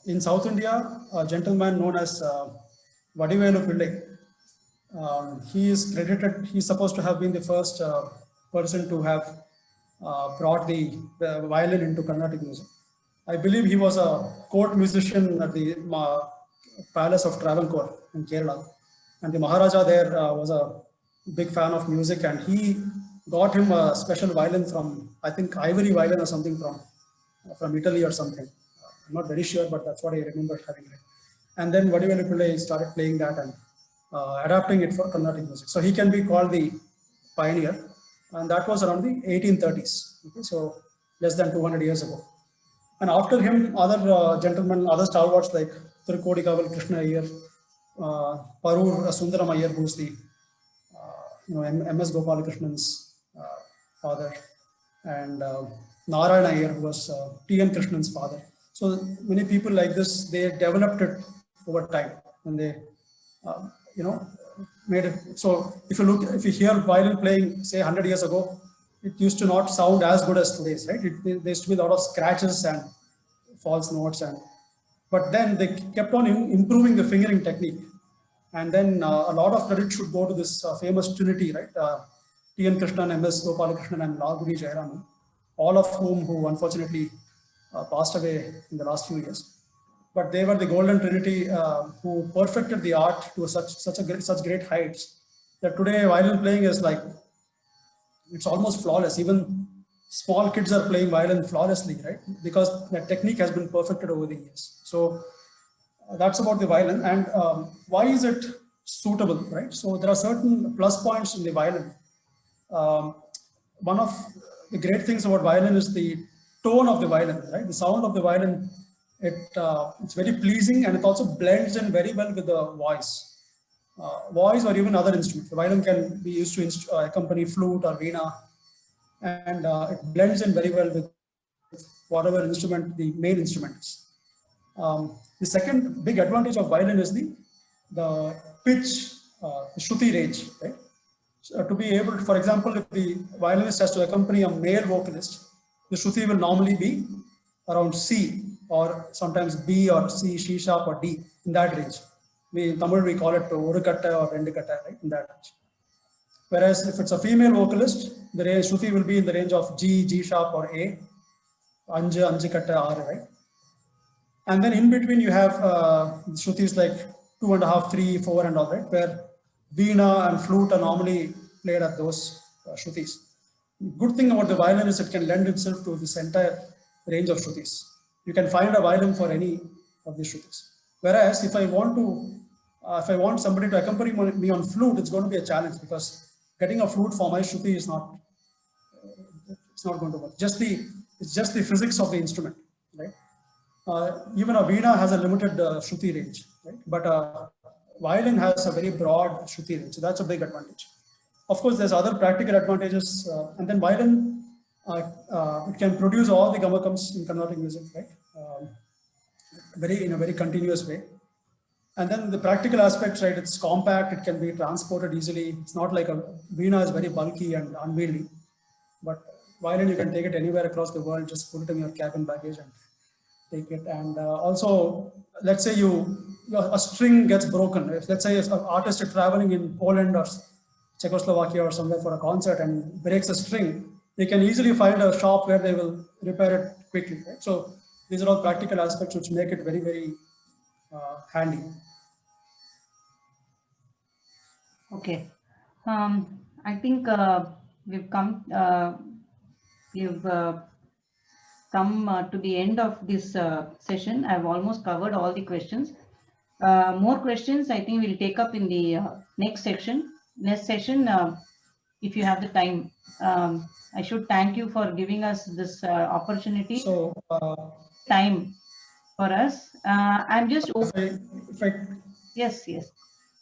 in South India, a gentleman known as Vadivelu Pillai, he is credited, he's supposed to have been the first person to have brought the violin into Carnatic music. I believe he was a court musician at the Palace of Travancore in Kerala. And the Maharaja there was a big fan of music, and he got him a special violin from, I think, ivory violin or something from Italy or something. I'm not very sure, but that's what I remember having it. And then Vadivelu Pillai started playing that and adapting it for Carnatic music. So he can be called the pioneer, and that was around the 1830s. Okay, so less than 200 years ago. And after him, other gentlemen, other stalwarts like Thirukodikaval Krishna Iyer, Parur Sundaram Iyer, who's the M.S. Gopalakrishnan's father, and Narayana Iyer, who was T.N. Krishnan's father. So many people like this, they developed it over time, and they, made it. So if you hear violin playing, say 100 years ago, it used to not sound as good as today's, right? There used to be a lot of scratches and false notes, but then they kept on improving the fingering technique. And then a lot of credit should go to this famous trinity, right? T.N. Krishnan, M.S. Gopalakrishnan, and Laguri Jayaraman, all of who unfortunately passed away in the last few years. But they were the golden trinity who perfected the art to such great heights that today violin playing is like, it's almost flawless. Even small kids are playing violin flawlessly, right? Because that technique has been perfected over the years. So that's about the violin. And why is it suitable, right? So there are certain plus points in the violin. One of the great things about violin is the tone of the violin, right? The sound of the violin, it's very pleasing, and it also blends in very well with the voice. Voice or even other instruments. The violin can be used to accompany flute or veena, and it blends in very well with whatever instrument the main instrument is. The second big advantage of violin is the pitch, the shruti range, right? So to be able to, for example, if the violinist has to accompany a male vocalist, the shruti will normally be around C, or sometimes B or C, C sharp or D, in that range. In Tamil we call it Oru Katta or Rendu Katta, right? In that range. Whereas if it's a female vocalist, the range shruti will be in the range of G, G sharp or A, Anja, Anja Katta, R, right? And then in between you have shrutis like 2.5, 3, 4 and all, right? Where veena and flute are normally played at those shrutis. Good thing about the violin is it can lend itself to this entire range of shrutis. You can find a violin for any of these shrutis. Whereas if I want somebody to accompany me on flute, it's going to be a challenge, because getting a flute for my shruti is not going to work. It's just the physics of the instrument, right? even a veena has a limited shruti range, right? But violin has a very broad shruti range, so that's a big advantage. Of course, there's other practical advantages, and then violin it can produce all the gamakams in Carnatic music, right? In a very continuous way. And then the practical aspects, right? It's compact, it can be transported easily. It's not like a veena is very bulky and unwieldy, but violin you can take it anywhere across the world. Just put it in your cabin baggage and take it. And also, let's say a string gets broken. If, let's say an artist is traveling in Poland or Czechoslovakia or somewhere for a concert and breaks a string, they can easily find a shop where they will repair it quickly, right? So these are all practical aspects which make it very, very handy. Okay. I think we've come to the end of this session. I've almost covered all the questions. More questions, I think we'll take up in the next session. If you have the time. I should thank you for giving us this opportunity. So time for us. I'm just yes.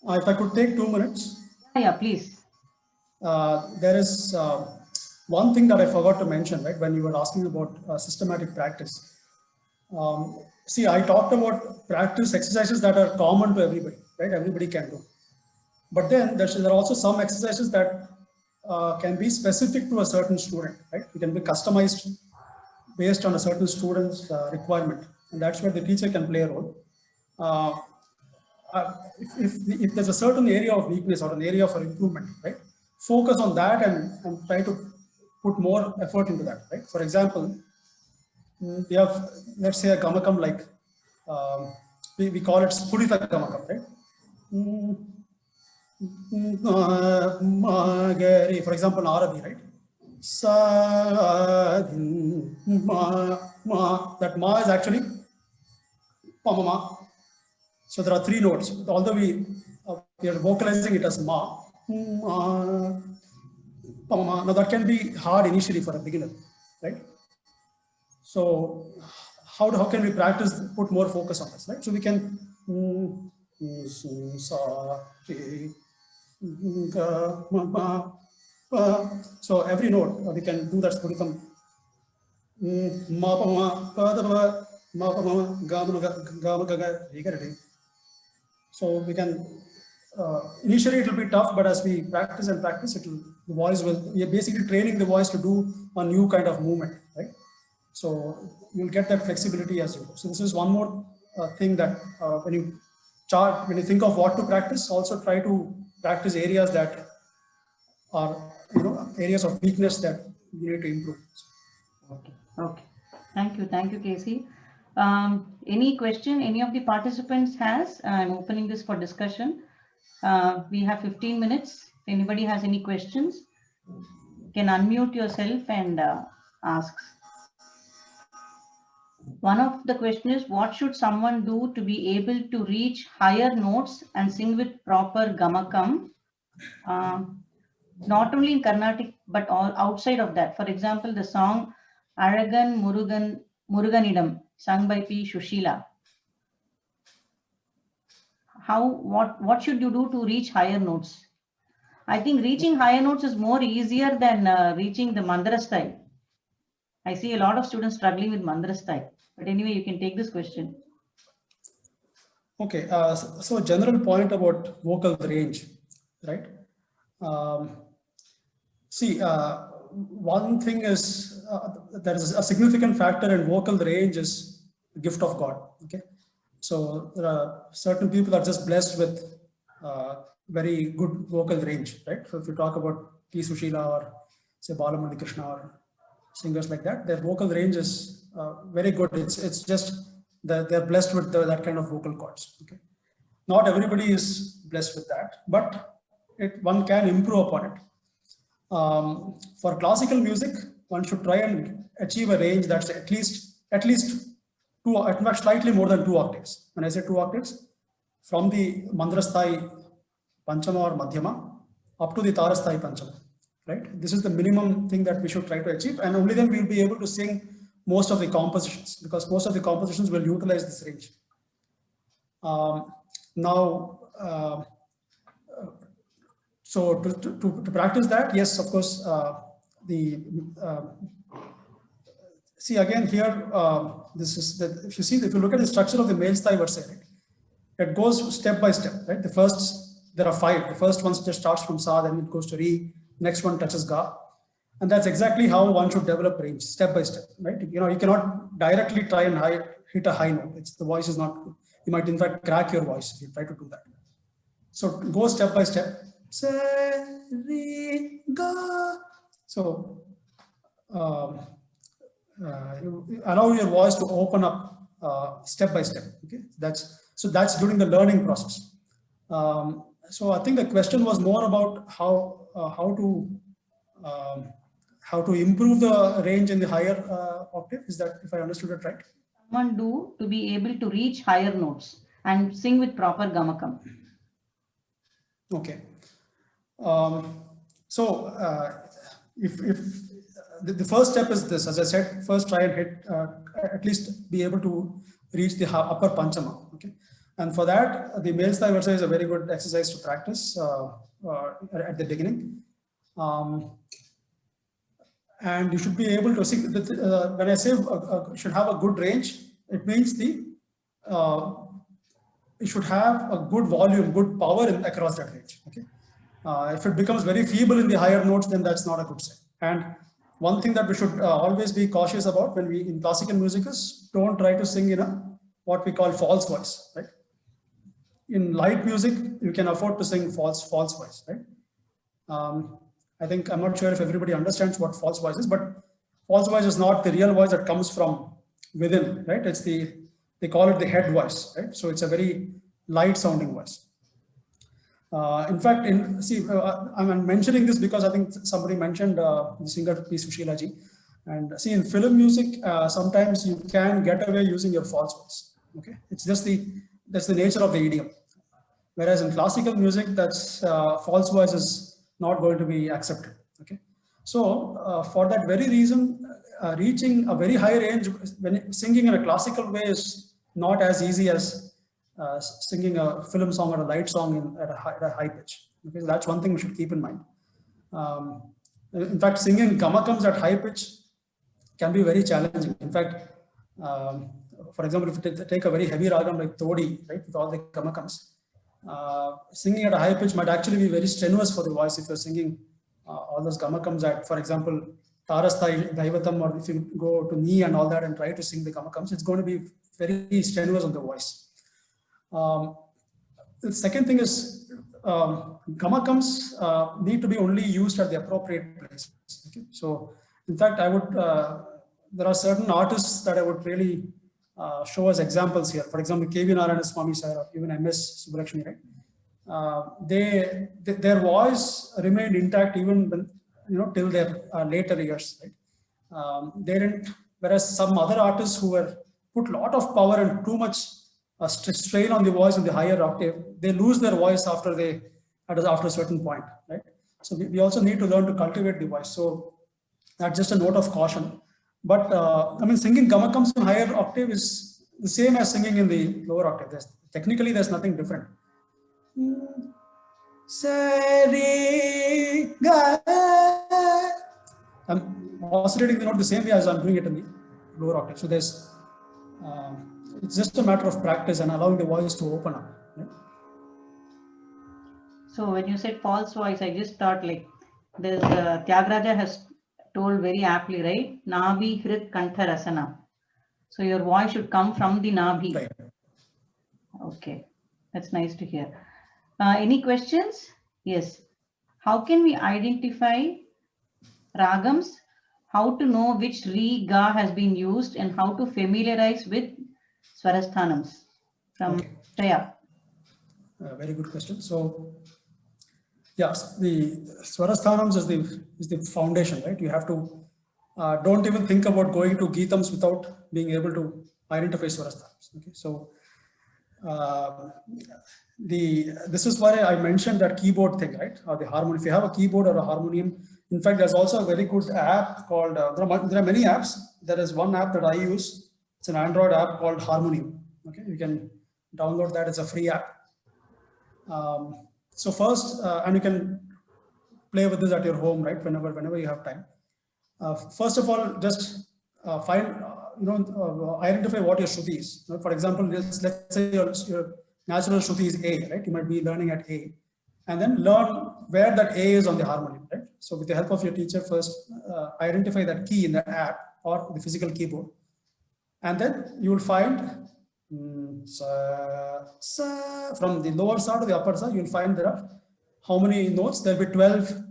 If I could take 2 minutes. Yeah, please. There is one thing that I forgot to mention, right? When you were asking about systematic practice. See, I talked about practice exercises that are common to everybody, right? Everybody can do. But then there are also some exercises that can be specific to a certain student, right? It can be customized based on a certain student's requirement. And that's where the teacher can play a role. If there's a certain area of weakness or an area for improvement, right? Focus on that and try to put more effort into that, right? For example, we have, let's say, a gamakam like, we call it Spurita gamakam, right? For example, in Arabi, right? That ma is actually pamama. So there are 3 notes. Although we are vocalizing it as ma, pamama. Now that can be hard initially for a beginner, right? So how can we practice, put more focus on this, right? So we can so every note we can do that spuritam. So we can initially it will be tough, but as we practice and practice, the voice will, you're basically training the voice to do a new kind of movement, right? So you'll get that flexibility as you go. So this is one more thing that when you think of what to practice, also try to practice areas that are, areas of weakness that you need to improve. Okay. Thank you, Casey. Any question any of the participants has? I'm opening this for discussion. We have 15 minutes. If anybody has any questions, you can unmute yourself and ask. One of the questions is, what should someone do to be able to reach higher notes and sing with proper gamakam? Not only in Carnatic, but all outside of that. For example, the song Aragan Muruganidam, sung by P. Shushila. What should you do to reach higher notes? I think reaching higher notes is more easier than reaching the mandara style. I see a lot of students struggling with mandara style. But anyway, you can take this question. Okay, so general point about vocal range, right? One thing is there is a significant factor in vocal range is the gift of God. Okay, so there are certain people that are just blessed with very good vocal range, right? So if you talk about P. Sushila or say Balamurali Krishna or singers like that, their vocal range is very good. It's just that they're blessed with that kind of vocal cords. Okay, not everybody is blessed with that, but one can improve upon it. For classical music, one should try and achieve a range that's at least slightly more than 2 octaves. When I say 2 octaves, from the Mandrasthai Panchama or Madhyama up to the Tarasthai Panchama, right? This is the minimum thing that we should try to achieve, and only then we'll be able to sing most of the compositions, because most of the compositions will utilize this range. Now, so to practice that, yes, of course, see again here, this is that if you look at the structure of the male style verse, right, it goes step by step, right? There are 5. The first one just starts from Sa, then it goes to Re, next one touches Ga. And that's exactly how one should develop range, step by step, right? You know, you cannot directly try and hit a high note. The voice is not good. You might in fact crack your voice if you try to do that. So go step by step. Se, Re, Ga. So you allow your voice to open up step by step. Okay, that's during the learning process. So I think the question was more about how to improve the range in the higher octave. Is that, if I understood it right? Someone do to be able to reach higher notes and sing with proper gamakam. Okay. If the first step is this, as I said, first try and hit, at least be able to reach the upper panchama. Okay. And for that, the male style versa is a very good exercise to practice at the beginning. And you should be able to see, when I say should have a good range, it means it should have a good volume, good power across that range. Okay. If it becomes very feeble in the higher notes, then that's not a good sign. And one thing that we should always be cautious about when we in classical music is don't try to sing in what we call false voice, right? In light music, you can afford to sing false voice, right? I think, I'm not sure if everybody understands what false voice is, but false voice is not the real voice that comes from within, right? It's they call it the head voice, right? So it's a very light sounding voice. In fact, I'm mentioning this because I think somebody mentioned the singer P. Sushila ji. And see, in film music, sometimes you can get away using your false voice. Okay, it's just that's the nature of the idiom. Whereas in classical music, that's false voice is not going to be accepted. Okay, so for that very reason, reaching a very high range when singing in a classical way is not as easy as singing a film song or a light song at a high pitch. Okay, so that's one thing we should keep in mind. In fact, singing gamakams at high pitch can be very challenging. In fact, for example, if you take a very heavy ragam like Todi, right, with all the gamakams, singing at a high pitch might actually be very strenuous for the voice if you're singing all those gamakams at, for example, Tarasthai, Daivatam, or if you go to Ni and all that and try to sing the gamakams, it's going to be very strenuous on the voice. The second thing is gamakams need to be only used at the appropriate place. Okay? So, in fact, I would there are certain artists that I would really show as examples here. For example, K.V. Narayana Swami sir, or even M.S. Subbulakshmi, right? Their voice remained intact even when, till their later years, right? They didn't, whereas some other artists who were put a lot of power and too much strain on the voice in the higher octave, they lose their voice after a certain point, right? So we also need to learn to cultivate the voice. So that's just a note of caution. But I mean, singing gamakams in higher octave is the same as singing in the lower octave. Technically, there's nothing different. I'm oscillating the note the same way as I'm doing it in the lower octave. So there's, it's just a matter of practice and allowing the voice to open up. Right? So when you said false voice, I just thought like there's Tyagaraja has told very aptly, right? Nabhi Hrit Kantha Rasana. So your voice should come from the Nabhi. Right. Okay, that's nice to hear. Any questions? Yes. How can we identify ragams? How to know which Re, Ga has been used, and how to familiarize with Swarasthanams? From Shreya. Very good question. So, yes, the Swarasthanams is the foundation, right? You have to don't even think about going to Geetams without being able to identify Swarasthanams. Okay, so this is why I mentioned that keyboard thing, right? Or the harmonium. If you have a keyboard or a harmonium, In fact, there's also a very good app called, there are many apps. There is one app that I use. It's an Android app called Harmonium. Okay, you can download that. It's a free app. So first, and you can play with this at your home, right? Whenever you have time. First of all, just find, identify what your Shruti is. For example, let's say your natural Shruti is A, right? You might be learning at A, and then learn where that A is on the harmonium, right? So with the help of your teacher, first identify that key in the app or the physical keyboard, and then you will find from the lower sa to the upper sa, you will find there are how many notes? There will be 12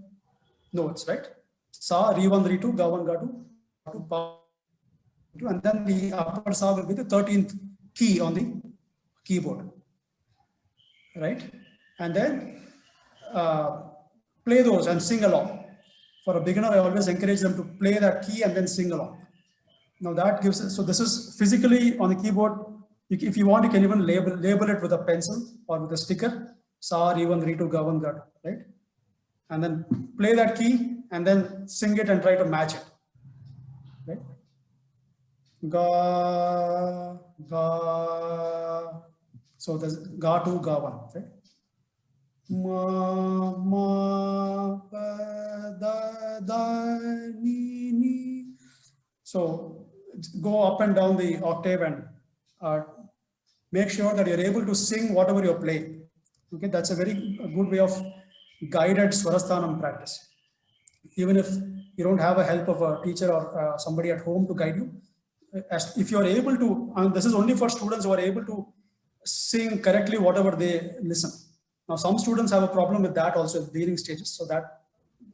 notes, right? Sa, Re1, Re2, Ga1, Ga2, Pa, and then the upper sa will be the 13th key on the keyboard, right? And then play those and sing along. For a beginner, I always encourage them to play that key and then sing along. Now that gives, so this is physically on the keyboard. If you want, you can even label it with a pencil or with a sticker. Sa, Re1, Re2, Ga1, Ga2, right? And then play that key and then sing it and try to match it, right? Ga, Ga. So there's Ga2, Ga1, right? Ma, ma, pa, da, da, ni, ni. So go up and down the octave and make sure that you're able to sing whatever you're playing. Okay, that's a very good way of guided Swarasthanam practice. Even if you don't have a help of a teacher or somebody at home to guide you, if you're able to, and this is only for students who are able to sing correctly whatever they listen. Now, some students have a problem with that also at beginning stages, so that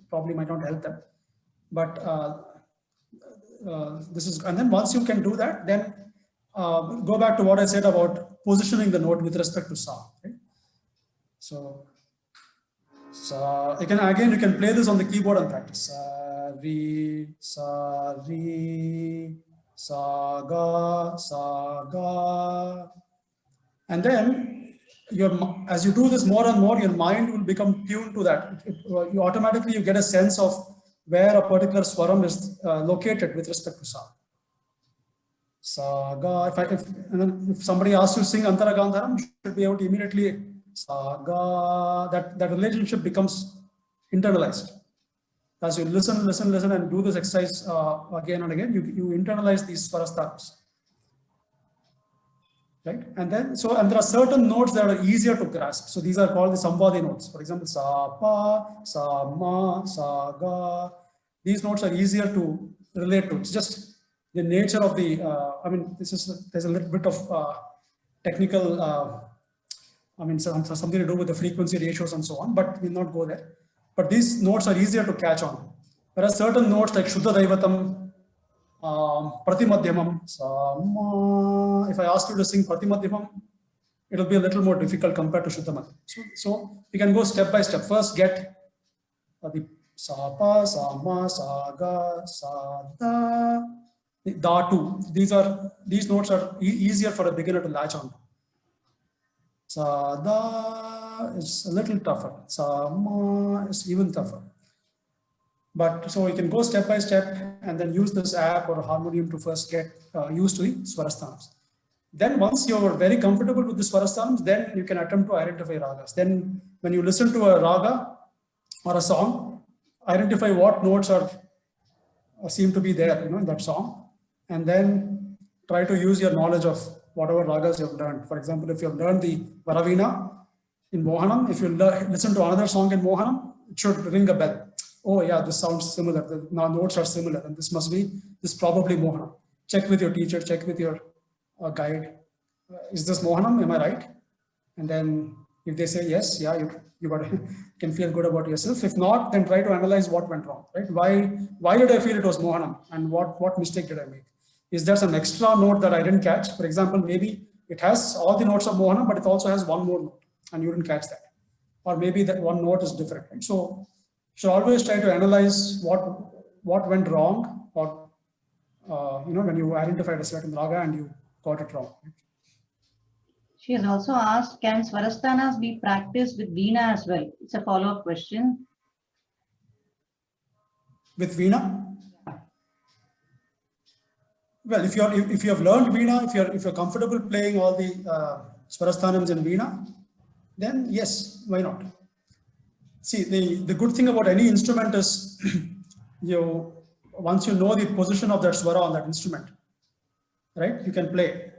probably might not help them. But this is, and then once you can do that, then go back to what I said about positioning the note with respect to sa. Right? So you can play this on the keyboard and practice. Sa, re, sa, ga. And then as you do this more and more, your mind will become tuned to that. You automatically get a sense of where a particular swaram is located with respect to sa. Sa, ga. If somebody asks you to sing Antara Gandharam, you should be able to immediately sa, ga. That relationship becomes internalized. As you listen and do this exercise again and again, you internalize these swarasthanas. Right? And then, and there are certain notes that are easier to grasp. So these are called the Samvadi notes. For example, sa, pa, sa, ma, sa, ga. These notes are easier to relate to. It's just the nature of the, there's a little bit of technical, something to do with the frequency ratios and so on, but we'll not go there. But these notes are easier to catch on. There are certain notes like Shuddha Daivatam, Pratimadhyamam. If I ask you to sing Pratimadhyamam, it'll be a little more difficult compared to Shuddha Madhyam. So we can go step by step. First, get the sa, pa, sa, ma, sa, ga, sa, da, da, tu. These notes are easier for a beginner to latch on. Sa, da is a little tougher. Sa, ma is even tougher. But so you can go step by step and then use this app or a harmonium to first get used to the Swarasthanams. Then once you're very comfortable with the Swarasthanams, then you can attempt to identify ragas. Then when you listen to a raga or a song, identify what notes seem to be there, in that song, and then try to use your knowledge of whatever ragas you've learned. For example, if you've learned the Varavina in Mohanam, if you listen to another song in Mohanam, it should ring a bell. Oh yeah, this sounds similar. The notes are similar, and this probably Mohanam. Check with your teacher, check with your guide. Is this Mohanam? Am I right? And then if they say yes, yeah, you can feel good about yourself. If not, then try to analyze what went wrong. Right? Why did I feel it was Mohanam, and what mistake did I make? Is there some extra note that I didn't catch? For example, maybe it has all the notes of Mohanam, but it also has one more note, and you didn't catch that. Or maybe that one note is different. Right? So should always try to analyze what went wrong, or when you identified a certain raga and you got it wrong. She has also asked, can Swarasthanas be practiced with Veena as well? It's a follow-up question. with Veena? Well, if you have learned Veena, if you're comfortable playing all the Swarasthanams in Veena, then yes, why not? See, the good thing about any instrument is once you know the position of that swara on that instrument, right, you can play.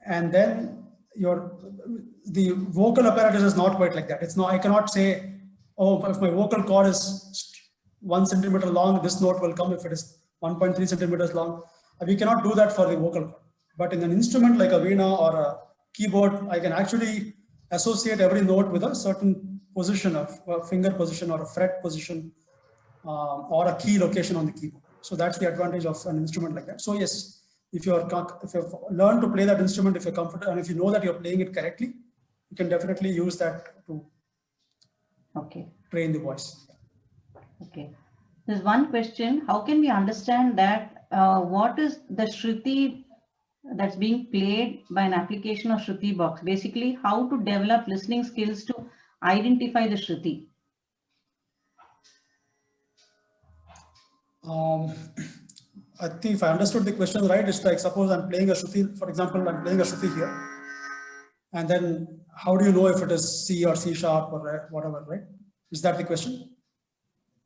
And then the vocal apparatus is not quite like that. It's not, I cannot say, oh, if my vocal cord is 1 centimeter long, this note will come. If it is 1.3 centimeters long, we cannot do that for the vocal cord. But in an instrument like a veena or a keyboard, I can actually associate every note with a certain position of a finger position or a fret position or a key location on the keyboard. So that's the advantage of an instrument like that. So yes, if you've learned to play that instrument, if you're comfortable and if you know that you're playing it correctly, you can definitely use that to train the voice. Okay. There's one question. How can we understand that what is the Shruti that's being played by an application of Shruti box? Basically, how to develop listening skills to identify the Shruti? I think if I understood the question right, it's like, suppose I'm playing a Shruti, for example, I'm playing a Shruti here. And then how do you know if it is C or C sharp or whatever, right? Is that the question?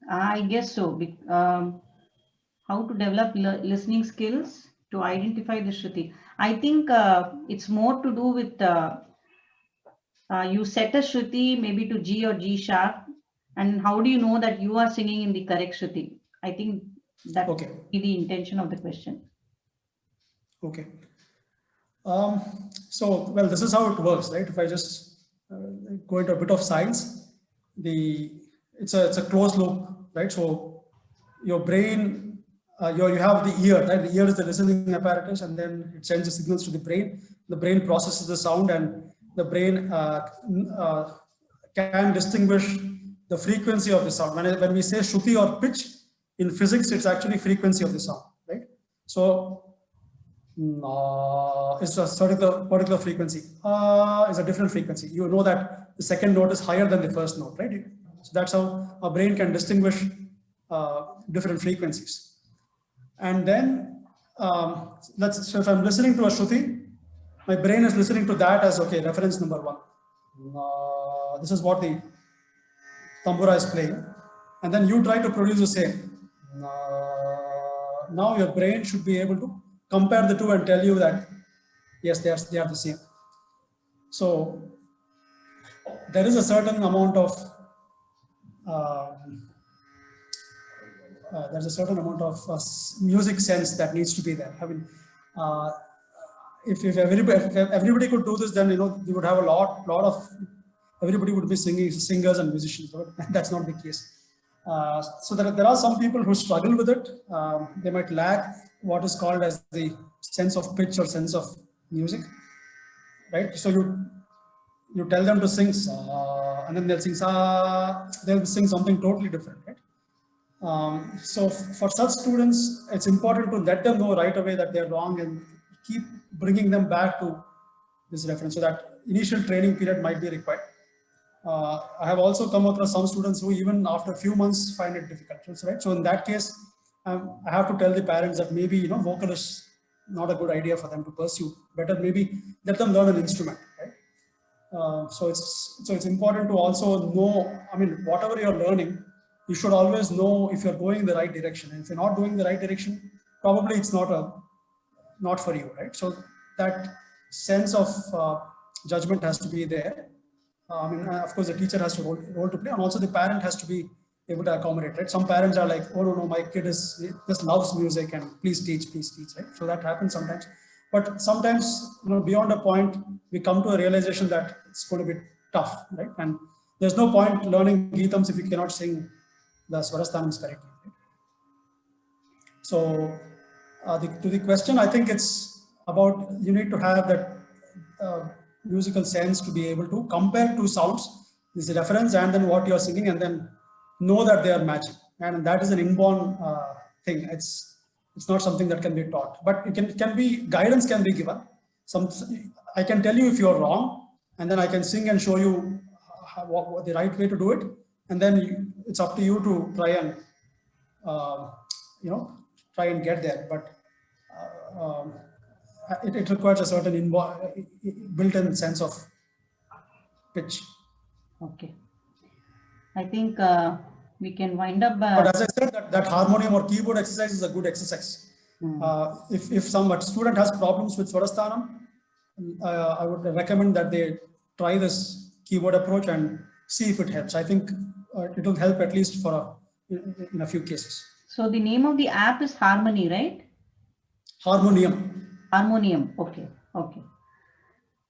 I guess so. How to develop listening skills to identify the Shruti. I think it's more to do with you set a Shruti maybe to G or G sharp, and how do you know that you are singing in the correct Shruti? I think that would be the intention of the question. Okay. So, well, this is how it works, right? If I just go into a bit of science, it's a closed loop, right? So your brain, you have the ear, right? The ear is the listening apparatus, and then it sends the signals to the brain. The brain processes the sound, and the brain can distinguish the frequency of the sound. When we say Shruti or pitch, in physics, it's actually frequency of the sound, right? So it's a particular frequency. It's a different frequency. You know that the second note is higher than the first note, right? So that's how our brain can distinguish different frequencies. And then, so if I'm listening to a Shruti, my brain is listening to that as, okay, reference number 1. This is what the tambura is playing. And then you try to produce the same. Now your brain should be able to compare the two and tell you that, yes, they are the same. So there is a certain amount of music sense that needs to be there. I mean, if everybody could do this, then you would have a lot of everybody would be singers and musicians. But that's not the case. So there are some people who struggle with it. They might lack what is called as the sense of pitch or sense of music, right? So you tell them to sing sa, and then they'll sing sa, they'll sing something totally different, right? So for such students, it's important to let them know right away that they're wrong and keep bringing them back to this reference. So that initial training period might be required. I have also come across some students who even after a few months find it difficult, right? So in that case, I have to tell the parents that maybe vocal is not a good idea for them to pursue. Better maybe let them learn an instrument, right? So it's important to also know. I mean, whatever you're learning, you should always know if you're going in the right direction. And if you're not going in the right direction, probably it's not for you, right? So that sense of judgment has to be there. I mean, of course, the teacher has to role to play, and also the parent has to be able to accommodate, right? Some parents are like, oh no, my kid just loves music and please teach, right? So that happens sometimes. But sometimes, beyond a point, we come to a realization that it's going to be tough, right? And there's no point learning Geetams if you cannot sing the Swarasthanams correctly. Right? So to the question, I think it's about, you need to have that musical sense to be able to compare two sounds, this is reference and then what you're singing, and then know that they are matching. And that is an inborn thing. It's not something that can be taught, but it can be, guidance can be given. I can tell you if you're wrong, and then I can sing and show you what the right way to do it. And then it's up to you to try and try and get there. But it requires a certain built-in sense of pitch. Okay. I think we can wind up. But as I said, that harmonium or keyboard exercise is a good exercise. If some student has problems with Swarasthanam, I would recommend that they try this keyboard approach and see if it helps. I think it will help at least in a few cases. So the name of the app is Harmony, right? Harmonium. Harmonium. Okay. Okay.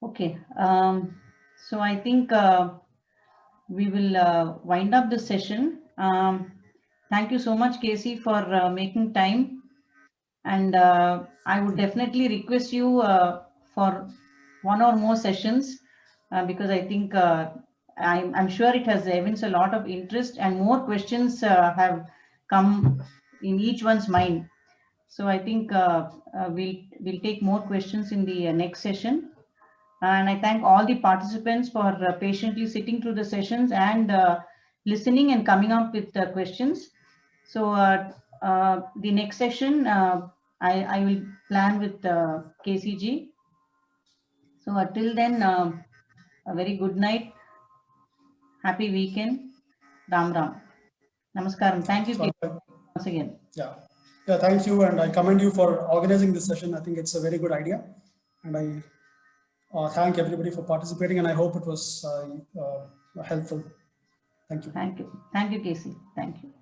Okay. So I think we will wind up the session. Thank you so much, Casey, for making time. And I would definitely request you for one or more sessions because I think I'm sure it has evinced a lot of interest and more questions have come in each one's mind. So I think we'll take more questions in the next session. And I thank all the participants for patiently sitting through the sessions and listening and coming up with questions. So the next session, I will plan with KCG. So until then, a very good night. Happy weekend. Ram Ram. Namaskaram. Thank you, KCG, once again. Yeah, thank you. And I commend you for organizing this session. I think it's a very good idea. And I thank everybody for participating, and I hope it was helpful. Thank you. Thank you. Thank you, Casey. Thank you.